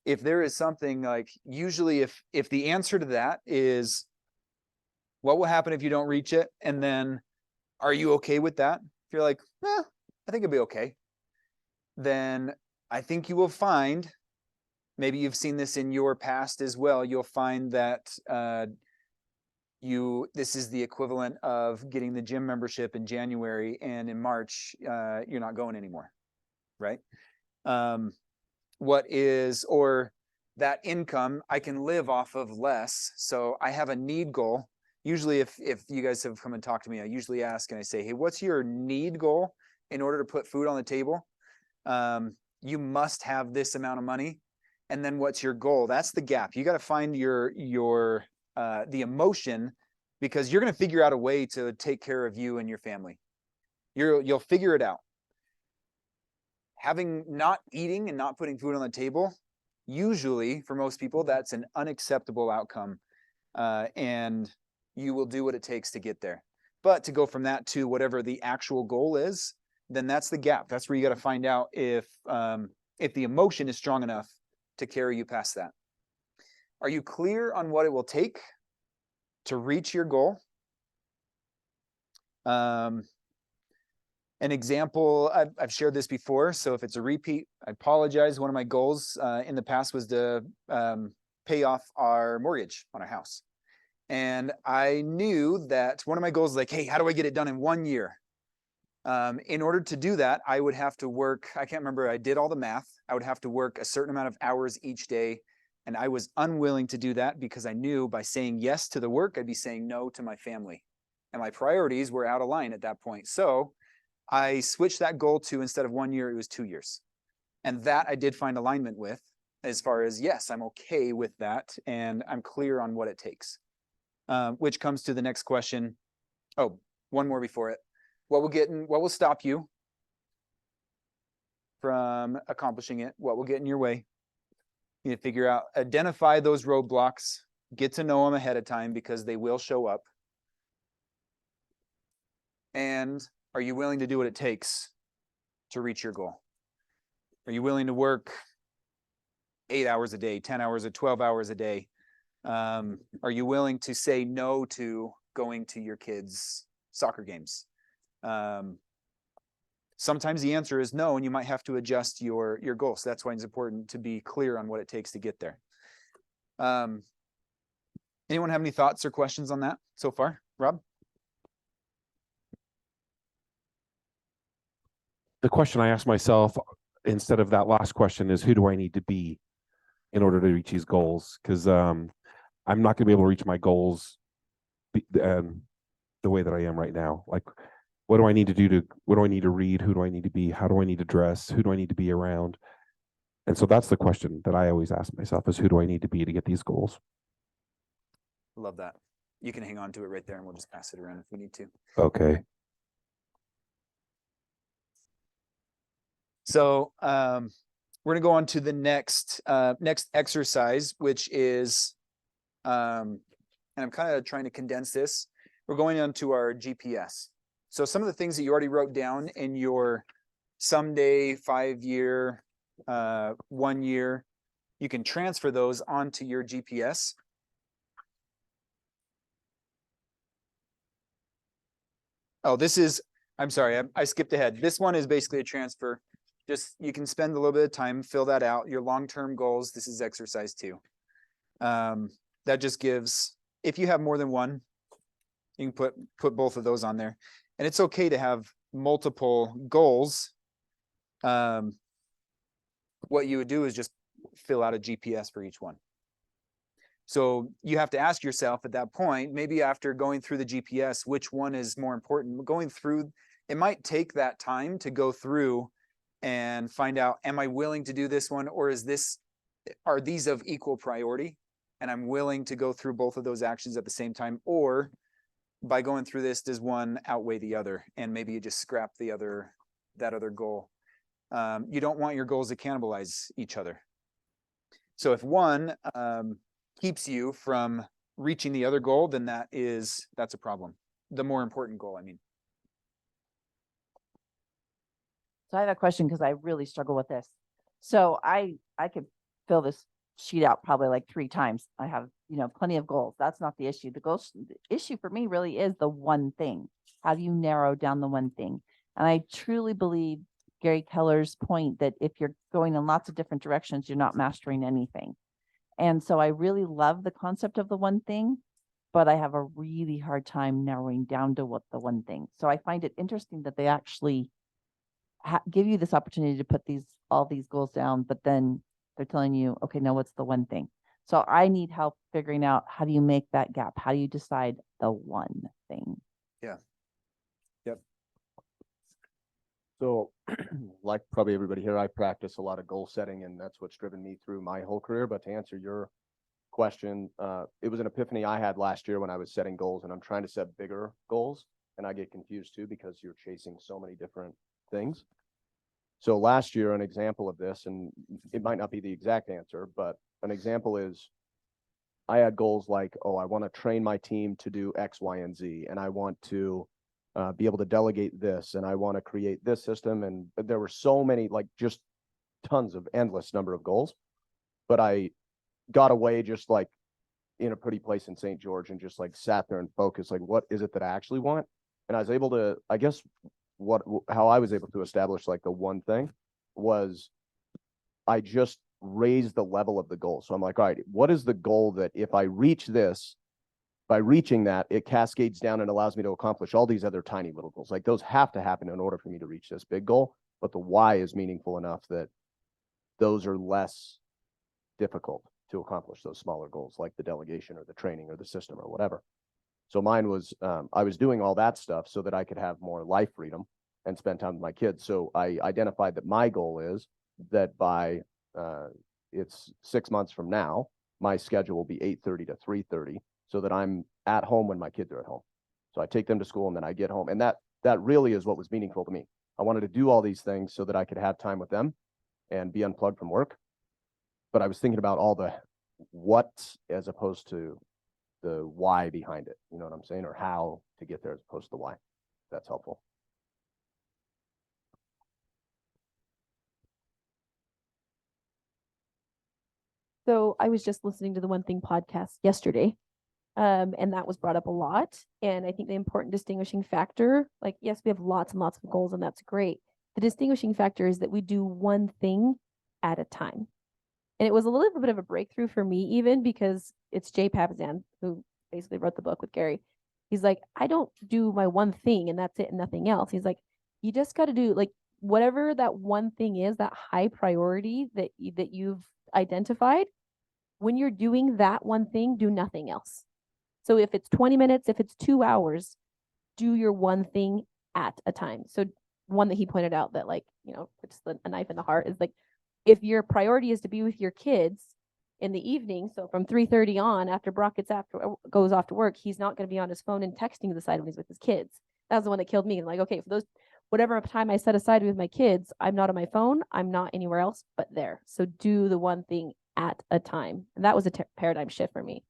If there is something like, usually if the answer to that is what will happen if you don't reach it, and then are you okay with that? If you're like, I think it'll be okay, then I think you will find, maybe you've seen this in your past as well, you'll find that this is the equivalent of getting the gym membership in January, and in March you're not going anymore, right? Or that income, I can live off of less. So I have a need goal. Usually if you guys have come and talked to me, I usually ask and I say, hey, what's your need goal in order to put food on the table? You must have this amount of money. And then what's your goal? That's the gap. You got to find the emotion, because you're going to figure out a way to take care of you and your family. You'll figure it out. Having not eating and not putting food on the table, usually for most people, that's an unacceptable outcome. And you will do what it takes to get there. But to go from that to whatever the actual goal is, then that's the gap. That's where you got to find out if the emotion is strong enough to carry you past that. Are you clear on what it will take to reach your goal? An example, I've shared this before, so if it's a repeat, I apologize. One of my goals in the past was to pay off our mortgage on our house. And I knew that one of my goals is like, hey, how do I get it done in 1 year? In order to do that, I would have to work, I can't remember, I did all the math. I would have to work a certain amount of hours each day. And I was unwilling to do that because I knew by saying yes to the work, I'd be saying no to my family. And my priorities were out of line at that point. So I switched that goal to, instead of 1 year, it was 2 years. And that I did find alignment with, as far as, yes, I'm okay with that. And I'm clear on what it takes. Which comes to the next question. Oh, one more before it. What will stop you from accomplishing it? What will get in your way? You need to figure out, identify those roadblocks, get to know them ahead of time, because they will show up. And are you willing to do what it takes to reach your goal? Are you willing to work 8 hours a day, 10 hours or 12 hours a day? Are you willing to say no to going to your kids' soccer games? Sometimes the answer is no, and you might have to adjust your goals. So that's why it's important to be clear on what it takes to get there. Anyone have any thoughts or questions on that so far? Rob? The question I ask myself instead of that last question is, who do I need to be in order to reach these goals? Because I'm not going to be able to reach my goals the way that I am right now. Like, what do I need to do what do I need to read? Who do I need to be? How do I need to dress? Who do I need to be around? And so that's the question that I always ask myself is, who do I need to be to get these goals? Love that. You can hang on to it right there and we'll just pass it around if we need to. Okay. So we're gonna go on to the next exercise, which is, and I'm kind of trying to condense this. We're going on to our GPS. So some of the things that you already wrote down in your someday, 5-year, 1 year, you can transfer those onto your GPS. Oh, I'm sorry, I skipped ahead. This one is basically a transfer. Just, you can spend a little bit of time, fill that out. Your long-term goals, this is exercise 2. That just gives, if you have more than one, you can put both of those on there. And it's okay to have multiple goals. What you would do is just fill out a GPS for each one. So you have to ask yourself at that point, maybe after going through the GPS, which one is more important? Going through, it might take that time to go through and find out, am I willing to do this one, or are these of equal priority? And I'm willing to go through both of those actions at the same time, or by going through this, does one outweigh the other? And maybe you just scrap that other goal. You don't want your goals to cannibalize each other. So if one keeps you from reaching the other goal, then that's a problem. The more important goal, I mean. So I have a question because I really struggle with this. So I could fill this sheet out probably like 3 times. I have, plenty of goals. That's not the issue. The issue for me really is the one thing. How do you narrow down the one thing? And I truly believe Gary Keller's point that if you're going in lots of different directions, you're not mastering anything. And so I really love the concept of the one thing, but I have a really hard time narrowing down to what the one thing. So I find it interesting that they actually give you this opportunity to put all these goals down, but then they're telling you, okay, now what's the one thing? So I need help figuring out, how do you make that gap? How do you decide the one thing? Yeah. Yep. So like probably everybody here, I practice a lot of goal setting, and that's what's driven me through my whole career. But to answer your question, it was an epiphany I had last year when I was setting goals, and I'm trying to set bigger goals, and I get confused too because you're chasing so many different things. So last year, an example of this, and it might not be the exact answer, but an example is I had goals like, oh, I want to train my team to do X, Y, and Z, and I want to be able to delegate this, and I want to create this system. And there were so many, like just tons of endless number of goals, but I got away just like in a pretty place in St. George and just like sat there and focused, like, what is it that I actually want? And I was able to, I guess, how I was able to establish like the one thing was I just raised the level of the goal. So I'm like, all right, what is the goal that if I reach this, by reaching that, it cascades down and allows me to accomplish all these other tiny little goals. Like those have to happen in order for me to reach this big goal, but the why is meaningful enough that those are less difficult to accomplish, those smaller goals, like the delegation or the training or the system or whatever. So mine was, I was doing all that stuff so that I could have more life freedom and spend time with my kids. So I identified that my goal is that by it's 6 months from now, my schedule will be 8:30 to 3:30 so that I'm at home when my kids are at home. So I take them to school and then I get home. And that really is what was meaningful to me. I wanted to do all these things so that I could have time with them and be unplugged from work. But I was thinking about all the what as opposed to the why behind it. You know what I'm saying? Or how to get there as opposed to the why. That's helpful. So I was just listening to the One Thing podcast yesterday. And that was brought up a lot. And I think the important distinguishing factor, like, yes, we have lots and lots of goals, and that's great. The distinguishing factor is that we do one thing at a time. And it was a little bit of a breakthrough for me, even because it's Jay Papasan, who basically wrote the book with Gary. He's like, I don't do my one thing and that's it and nothing else. He's like, you just got to do like whatever that one thing is, that high priority that you've identified. When you're doing that one thing, do nothing else. So if it's 20 minutes, if it's 2 hours, do your one thing at a time. So one that he pointed out that, like, you know, it's a knife in the heart is like, if your priority is to be with your kids in the evening, so from 3:30 on, after Brock goes off to work, he's not going to be on his phone and texting the side when he's with his kids. That's the one that killed me. Like, okay, for those, whatever time I set aside with my kids, I'm not on my phone. I'm not anywhere else but there. So do the one thing at a time. And that was a paradigm shift for me.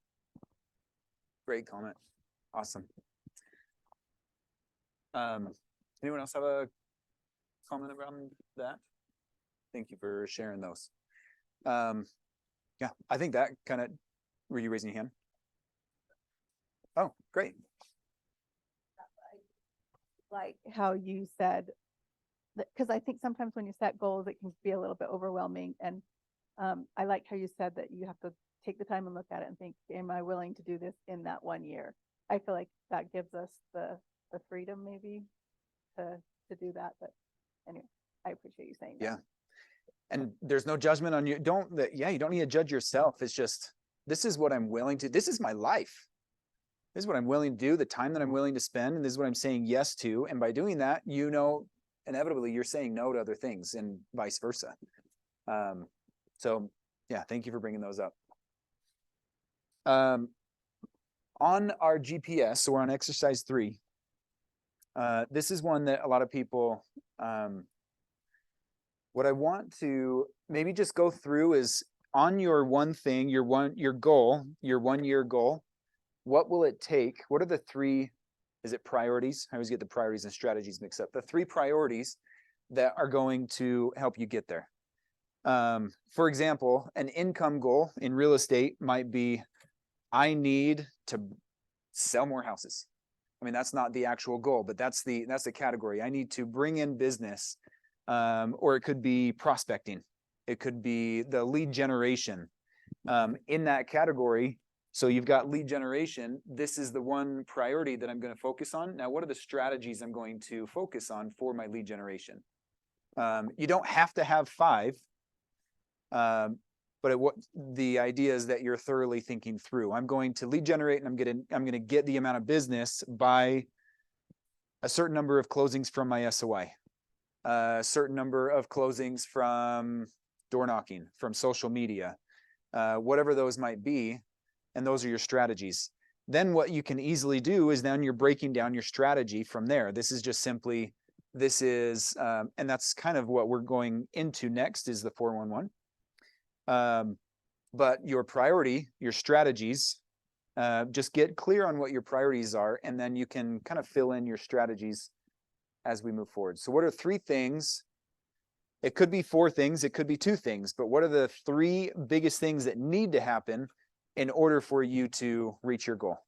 Great comment. Awesome. Anyone else have a comment around that? Thank you for sharing those. Yeah, I think that kind of, were you raising your hand? Oh, great. Like how you said, because I think sometimes when you set goals, it can be a little bit overwhelming. And I liked how you said that you have to take the time and look at it and think, am I willing to do this in that 1 year? I feel like that gives us the freedom maybe to do that. But anyway, I appreciate you saying that. Yeah. And there's no judgment on you. You don't need to judge yourself. It's just, this is what I'm willing to, this is my life. This is what I'm willing to do, the time that I'm willing to spend, and this is what I'm saying yes to. And by doing that, you know, inevitably you're saying no to other things and vice versa. So yeah, thank you for bringing those up. On our GPS, so we're on exercise 3. This is one that a lot of people, what I want to maybe just go through is on your one thing, your 1 year goal, what will it take? What are the 3, is it priorities? I always get the priorities and strategies mixed up. The 3 priorities that are going to help you get there. For example, an income goal in real estate might be, I need to sell more houses. I mean, that's not the actual goal, but that's the category. I need to bring in business, or it could be prospecting. It could be the lead generation, in that category. So you've got lead generation. This is the one priority that I'm going to focus on. Now, what are the strategies I'm going to focus on for my lead generation? You don't have to have 5. But what the idea is that you're thoroughly thinking through. I'm going to lead generate, and I'm going to get the amount of business by a certain number of closings from my SOI, a certain number of closings from door knocking, from social media, whatever those might be, and those are your strategies. Then what you can easily do is then you're breaking down your strategy from there. This is just simply, and that's kind of what we're going into next is the 411. But your priority, your strategies, just get clear on what your priorities are, and then you can kind of fill in your strategies as we move forward. So what are 3 things? It could be 4 things, it could be 2 things, but what are the 3 biggest things that need to happen in order for you to reach your goal?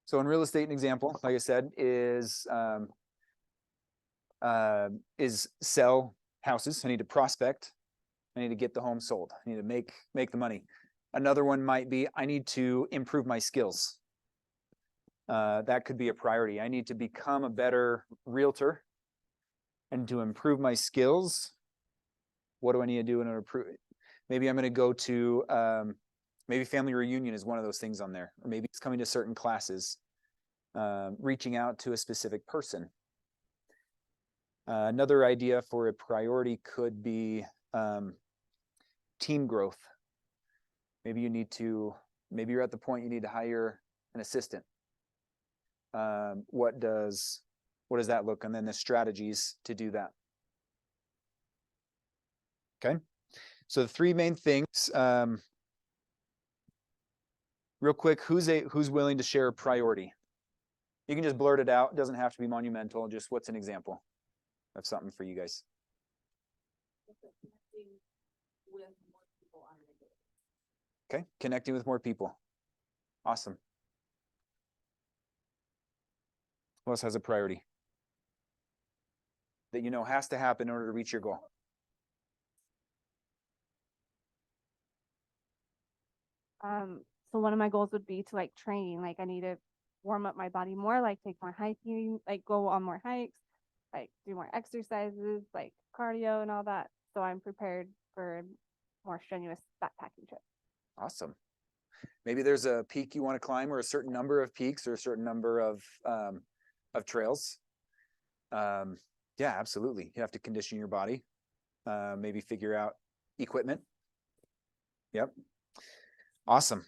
So in real estate, an example, like I said, is sell houses. I need to prospect. I need to get the home sold. I need to make the money. Another one might be, I need to improve my skills. That could be a priority. I need to become a better realtor, and to improve my skills, what do I need to do in order to improve it? Maybe I'm going to go to, maybe family reunion is one of those things on there, or maybe it's coming to certain classes, reaching out to a specific person. Another idea for a priority could be team growth. Maybe you're at the point you need to hire an assistant. What does that look? And then the strategies to do that. Okay. So the 3 main things, real quick, who's willing to share a priority? You can just blurt it out. It doesn't have to be monumental. Just what's an example of something for you guys? With more people on a regular. Okay, connecting with more people. Awesome. Who else has a priority that you know has to happen in order to reach your goal? So one of my goals would be to like train, like I need to warm up my body more, like take more hiking, like go on more hikes, like do more exercises, like cardio and all that. So I'm prepared for a more strenuous backpacking trip. Awesome. Maybe there's a peak you want to climb, or a certain number of peaks, or a certain number of trails. Yeah, absolutely. You have to condition your body. Maybe figure out equipment. Yep. Awesome.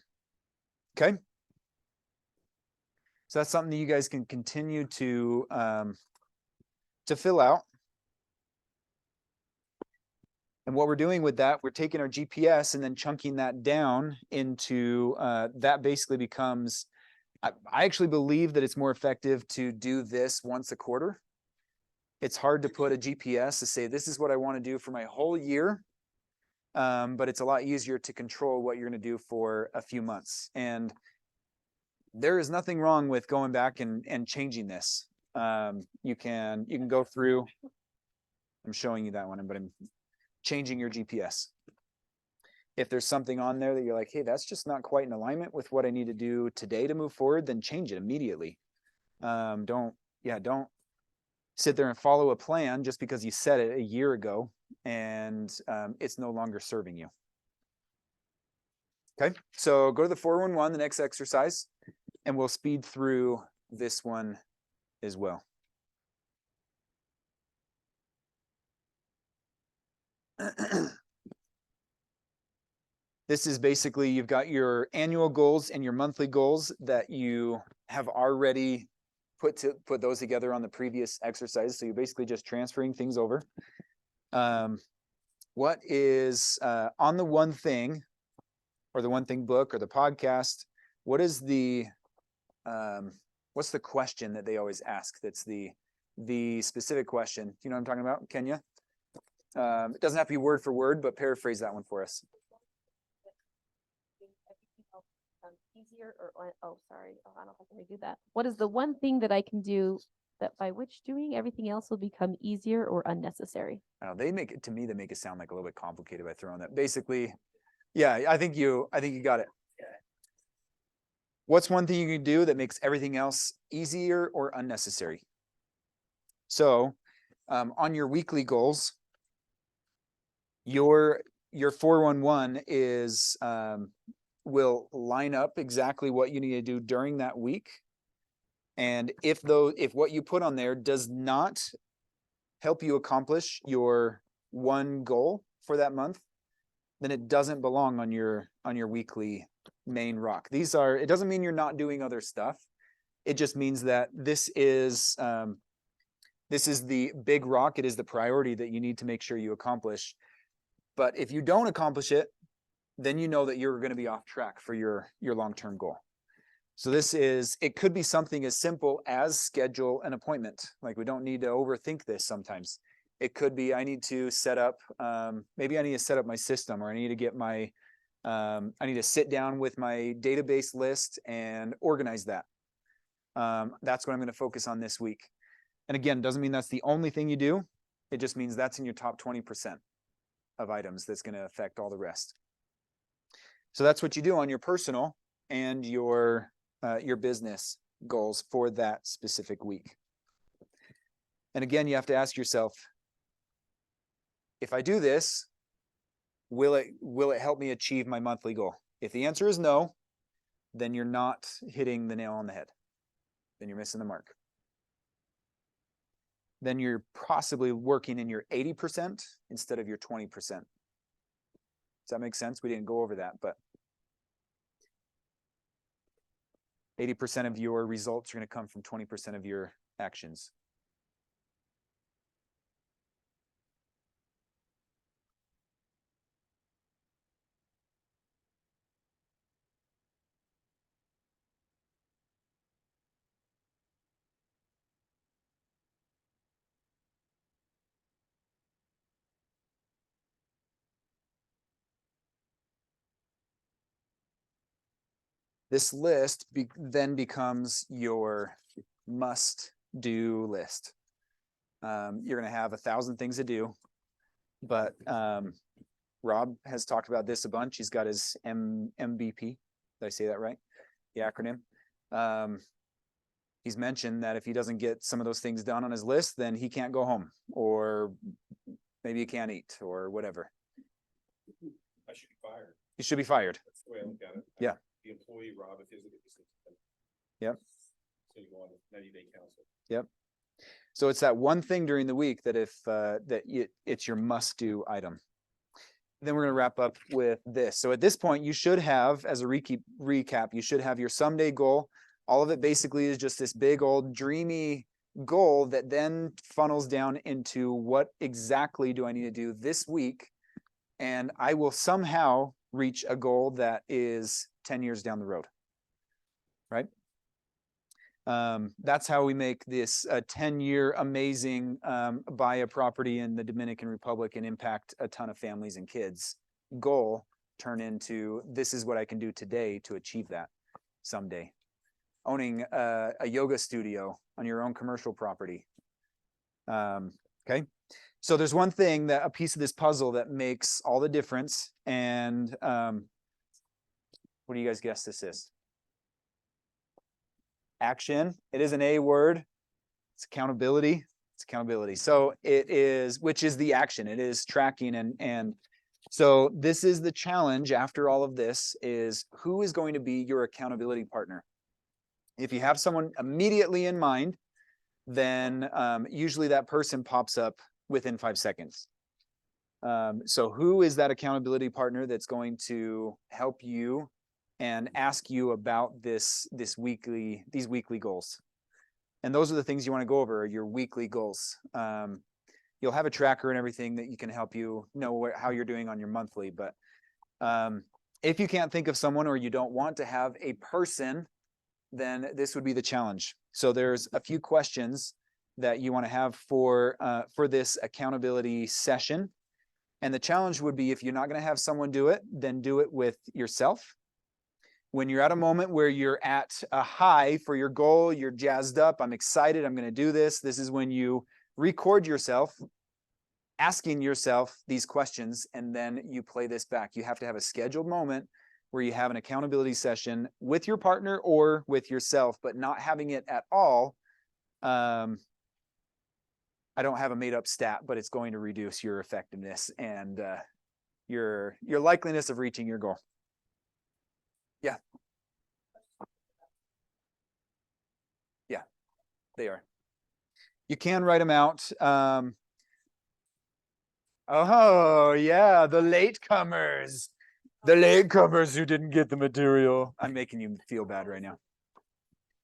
Okay. So that's something that you guys can continue to fill out. And what we're doing with that, we're taking our GPS and then chunking that down into that basically becomes, I actually believe that it's more effective to do this once a quarter. It's hard to put a GPS to say, this is what I want to do for my whole year. But it's a lot easier to control what you're going to do for a few months. And there is nothing wrong with going back and changing this. You can go through, I'm showing you that one, but I'm changing your GPS. If there's something on there that you're like, hey, that's just not quite in alignment with what I need to do today to move forward, then change it immediately. Don't sit there and follow a plan just because you said it a year ago and it's no longer serving you. Okay, so go to the 411, the next exercise, and we'll speed through this one as well. This is basically, you've got your annual goals and your monthly goals that you have already put those together on the previous exercise. So you're basically just transferring things over. What is on the one thing, or the one thing book, or the podcast, what is the what's the question that they always ask? That's the specific question. Do you know what I'm talking about, Kenya? It doesn't have to be word for word, but paraphrase that one for us. Easier or oh, sorry, I don't know if I can redo that. What is the one thing that I can do that by which doing everything else will become easier or unnecessary? They make it, to me, they make it sound like a little bit complicated by throwing that. Basically, yeah, I think you got it. What's one thing you can do that makes everything else easier or unnecessary? So, on your weekly goals, your 411 is will line up exactly what you need to do during that week. And if what you put on there does not help you accomplish your one goal for that month, then it doesn't belong on your weekly main rock. It doesn't mean you're not doing other stuff. It just means that this is the big rock. It is the priority that you need to make sure you accomplish. But if you don't accomplish it, then you know that you're going to be off track for your long-term goal. So it could be something as simple as schedule an appointment. Like, we don't need to overthink this sometimes. It could be, I need to set up, maybe I need to set up my system, or I need to get I need to sit down with my database list and organize that. That's what I'm going to focus on this week. And again, doesn't mean that's the only thing you do. It just means that's in your top 20% of items that's going to affect all the rest. So that's what you do on your personal and your business goals for that specific week. And again, you have to ask yourself, if I do this, will it help me achieve my monthly goal? If the answer is no, then you're not hitting the nail on the head. Then you're missing the mark. Then you're possibly working in your 80% instead of your 20%. Does that make sense? We didn't go over that, but 80% of your results are going to come from 20% of your actions. This list then becomes your must-do list. You're going to have 1,000 things to do, but Rob has talked about this a bunch. He's got his MVP. Did I say that right? The acronym. He's mentioned that if he doesn't get some of those things done on his list, then he can't go home, or maybe he can't eat, or whatever. I should be fired. He should be fired. That's the way I look at it. Yeah. The employee, Rob, if isn't. Yep. So you go on a 90-day council. Yep. So it's that one thing during the week that it's your must-do item. Then we're going to wrap up with this. So at this point, you should have, as a recap, you should have your someday goal. All of it basically is just this big old dreamy goal that then funnels down into what exactly do I need to do this week, and I will somehow reach a goal that is 10 years down the road, right? That's how we make this a 10-year amazing buy a property in the Dominican Republic and impact a ton of families and kids goal turn into this is what I can do today to achieve that someday. Owning a yoga studio on your own commercial property. Okay. So there's one thing, that a piece of this puzzle that makes all the difference. And what do you guys guess this is? Action. It is an A word. It's accountability. It's accountability. So it is, which is the action. It is tracking. And so this is the challenge after all of this is who is going to be your accountability partner? If you have someone immediately in mind, then usually that person pops up within 5 seconds. So who is that accountability partner that's going to help you and ask you about these weekly goals? And those are the things you want to go over, your weekly goals. You'll have a tracker and everything that you can help you know how you're doing on your monthly. But if you can't think of someone, or you don't want to have a person, then this would be the challenge. So there's a few questions that you want to have for this accountability session. And the challenge would be, if you're not going to have someone do it, then do it with yourself. When you're at a moment where you're at a high for your goal, you're jazzed up, I'm excited, I'm going to do this. This is when you record yourself asking yourself these questions, and then you play this back. You have to have a scheduled moment where you have an accountability session with your partner or with yourself, but not having it at all. I don't have a made up stat, but it's going to reduce your effectiveness and your likeliness of reaching your goal. Yeah. Yeah, they are. You can write them out. Oh yeah, the latecomers. The latecomers who didn't get the material. I'm making you feel bad right now.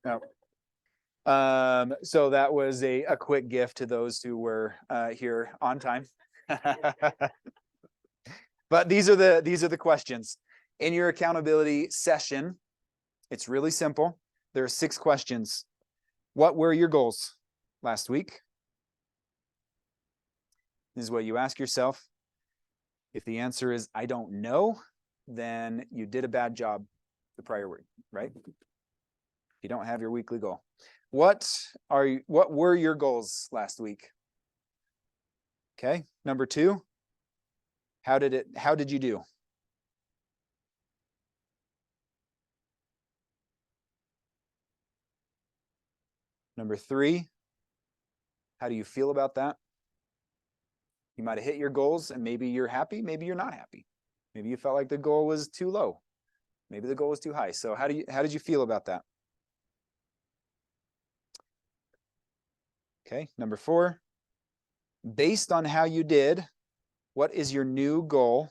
No. So that was a quick gift to those who were here on time. But these are the questions. In your accountability session, it's really simple. There are 6 questions. What were your goals last week? This is what you ask yourself. If the answer is I don't know, then you did a bad job the prior week, right? You don't have your weekly goal. What were your goals last week? Okay. Number 2, how did you do? Number 3, how do you feel about that? You might have hit your goals and maybe you're happy, maybe you're not happy. Maybe you felt like the goal was too low. Maybe the goal was too high. So how did you feel about that? Okay, number 4, based on how you did, what is your new goal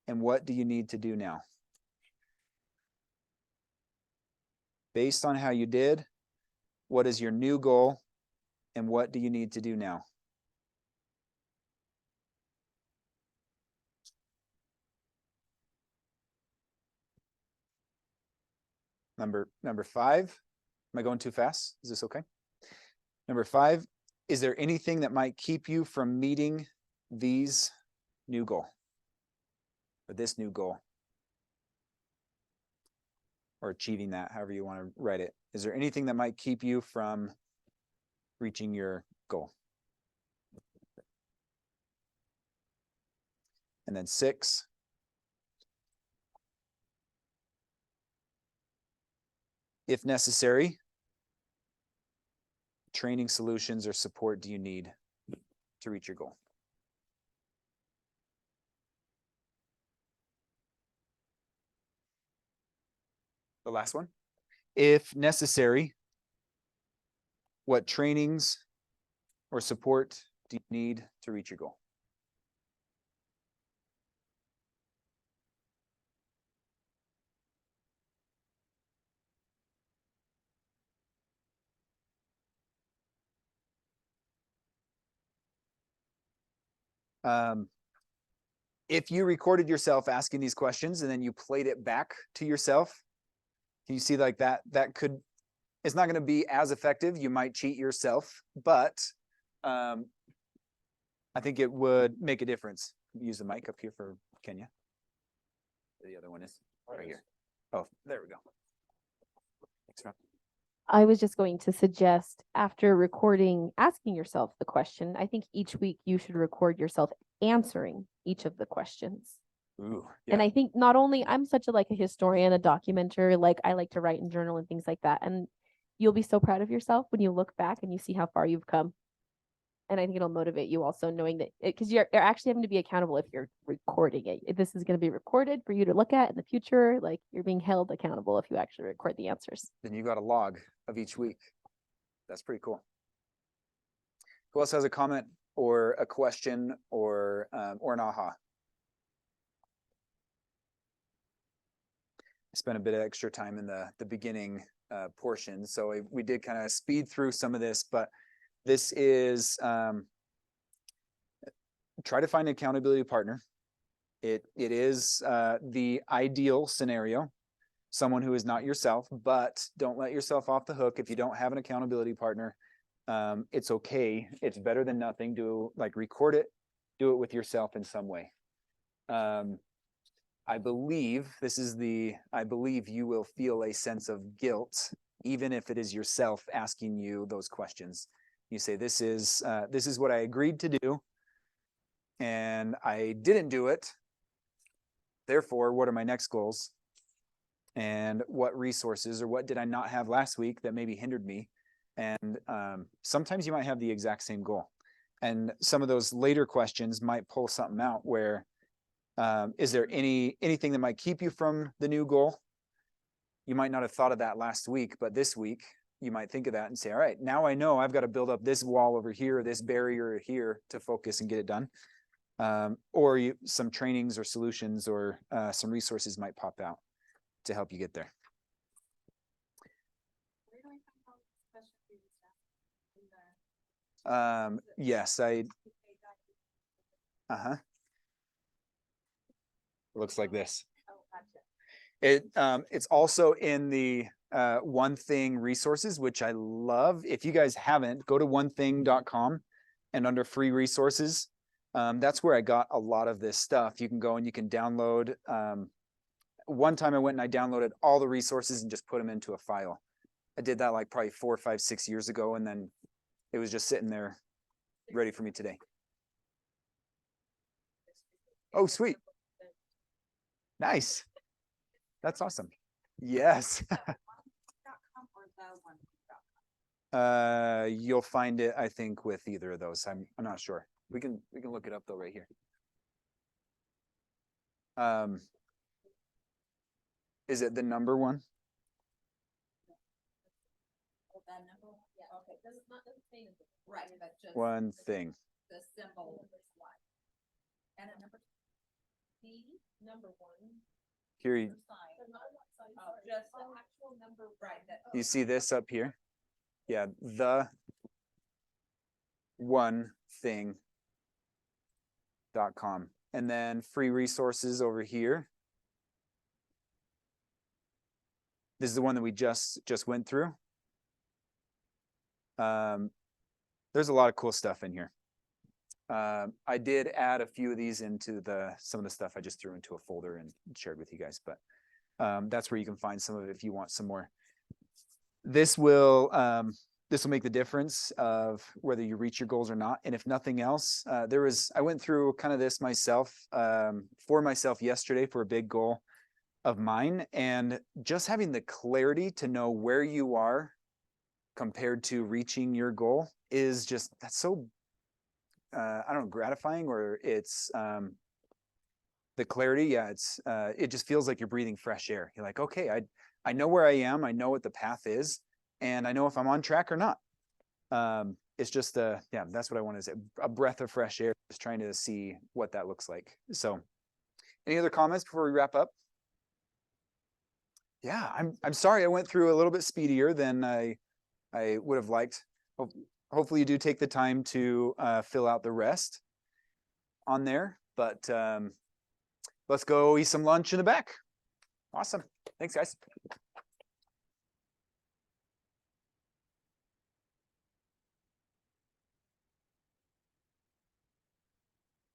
and what do you need to do now? Based on how you did, what is your new goal and what do you need to do now? Number 5, am I going too fast? Is this okay? Number 5, is there anything that might keep you from meeting these new goal or this new goal? or achieving that, however you want to write it. Is there anything that might keep you from reaching your goal? And then 6, if necessary, training solutions or support do you need to reach your goal? The last one, if necessary, what trainings or support do you need to reach your goal? If you recorded yourself asking these questions and then you played it back to yourself, can you see like that could, it's not going to be as effective. You might cheat yourself, but I think it would make a difference. Use the mic up here for Kenya. The other one is right here. Oh, there we go. Thanks, Rob. I was just going to suggest after recording, asking yourself the question, I think each week you should record yourself answering each of the questions. Ooh, And yeah. I think not only I'm such a like a historian, a documenter, like I like to write and journal and things like that. And you'll be so proud of yourself when you look back and you see how far you've come. And I think it'll motivate you also knowing that because you're actually having to be accountable if you're recording it. If this is going to be recorded for you to look at in the future, like you're being held accountable if you actually record the answers. Then you got a log of each week. That's pretty cool. Who else has a comment or a question or an aha? I spent a bit of extra time in the beginning portion, so we did kind of speed through some of this, but this is try to find an accountability partner. It is the ideal scenario, someone who is not yourself, but don't let yourself off the hook if you don't have an accountability partner. It's okay. It's better than nothing. Record it, do it with yourself in some way. I believe you will feel a sense of guilt, even if it is yourself asking you those questions. You say, this is what I agreed to do, and I didn't do it. Therefore, what are my next goals? And what resources or what did I not have last week that maybe hindered me? And sometimes you might have the exact same goal. And some of those later questions might pull something out where, is there anything that might keep you from the new goal? You might not have thought of that last week, but this week you might think of that and say, all right, now I know I've got to build up this wall over here, this barrier here to focus and get it done. Or some trainings or solutions or some resources might pop out to help you get there. Yes, looks like this. It's also in the One Thing resources, which I love. If you guys haven't, go to onething.com and under free resources, that's where I got a lot of this stuff. You can go and you can download. One time I went and I downloaded all the resources and just put them into a file. I did that like probably 4, 5, 6 years ago, and then it was just sitting there ready for me today. Oh, sweet. Nice. That's awesome. Yes. You'll find it, I think, with either of those. I'm not sure. We can look it up though right here. Is it the number one? Right, but just One Thing. the symbol. And a number B, number 1. Here you Oh, just the actual number, right? you see this up here? Yeah, the One Thing.com. And then free resources over here. This is the one that we just went through. There's a lot of cool stuff in here. I did add a few of these into some of the stuff I just threw into a folder and shared with you guys, but that's where you can find some of it if you want some more. This will make the difference of whether you reach your goals or not. And if nothing else, I went through kind of this myself, for myself yesterday for a big goal of mine, and just having the clarity to know where you are compared to reaching your goal is just, that's so, I don't know, gratifying, or it's, the clarity. Yeah. It just feels like you're breathing fresh air. You're like, okay, I know where I am. I know what the path is, and I know if I'm on track or not. It's just, yeah, that's what I want to say. A breath of fresh air, just trying to see what that looks like. So any other comments before we wrap up? Yeah, I'm sorry I went through a little bit speedier than I would have liked. Hopefully you do take the time to fill out the rest on there, but let's go eat some lunch in the back. Awesome. Thanks, guys.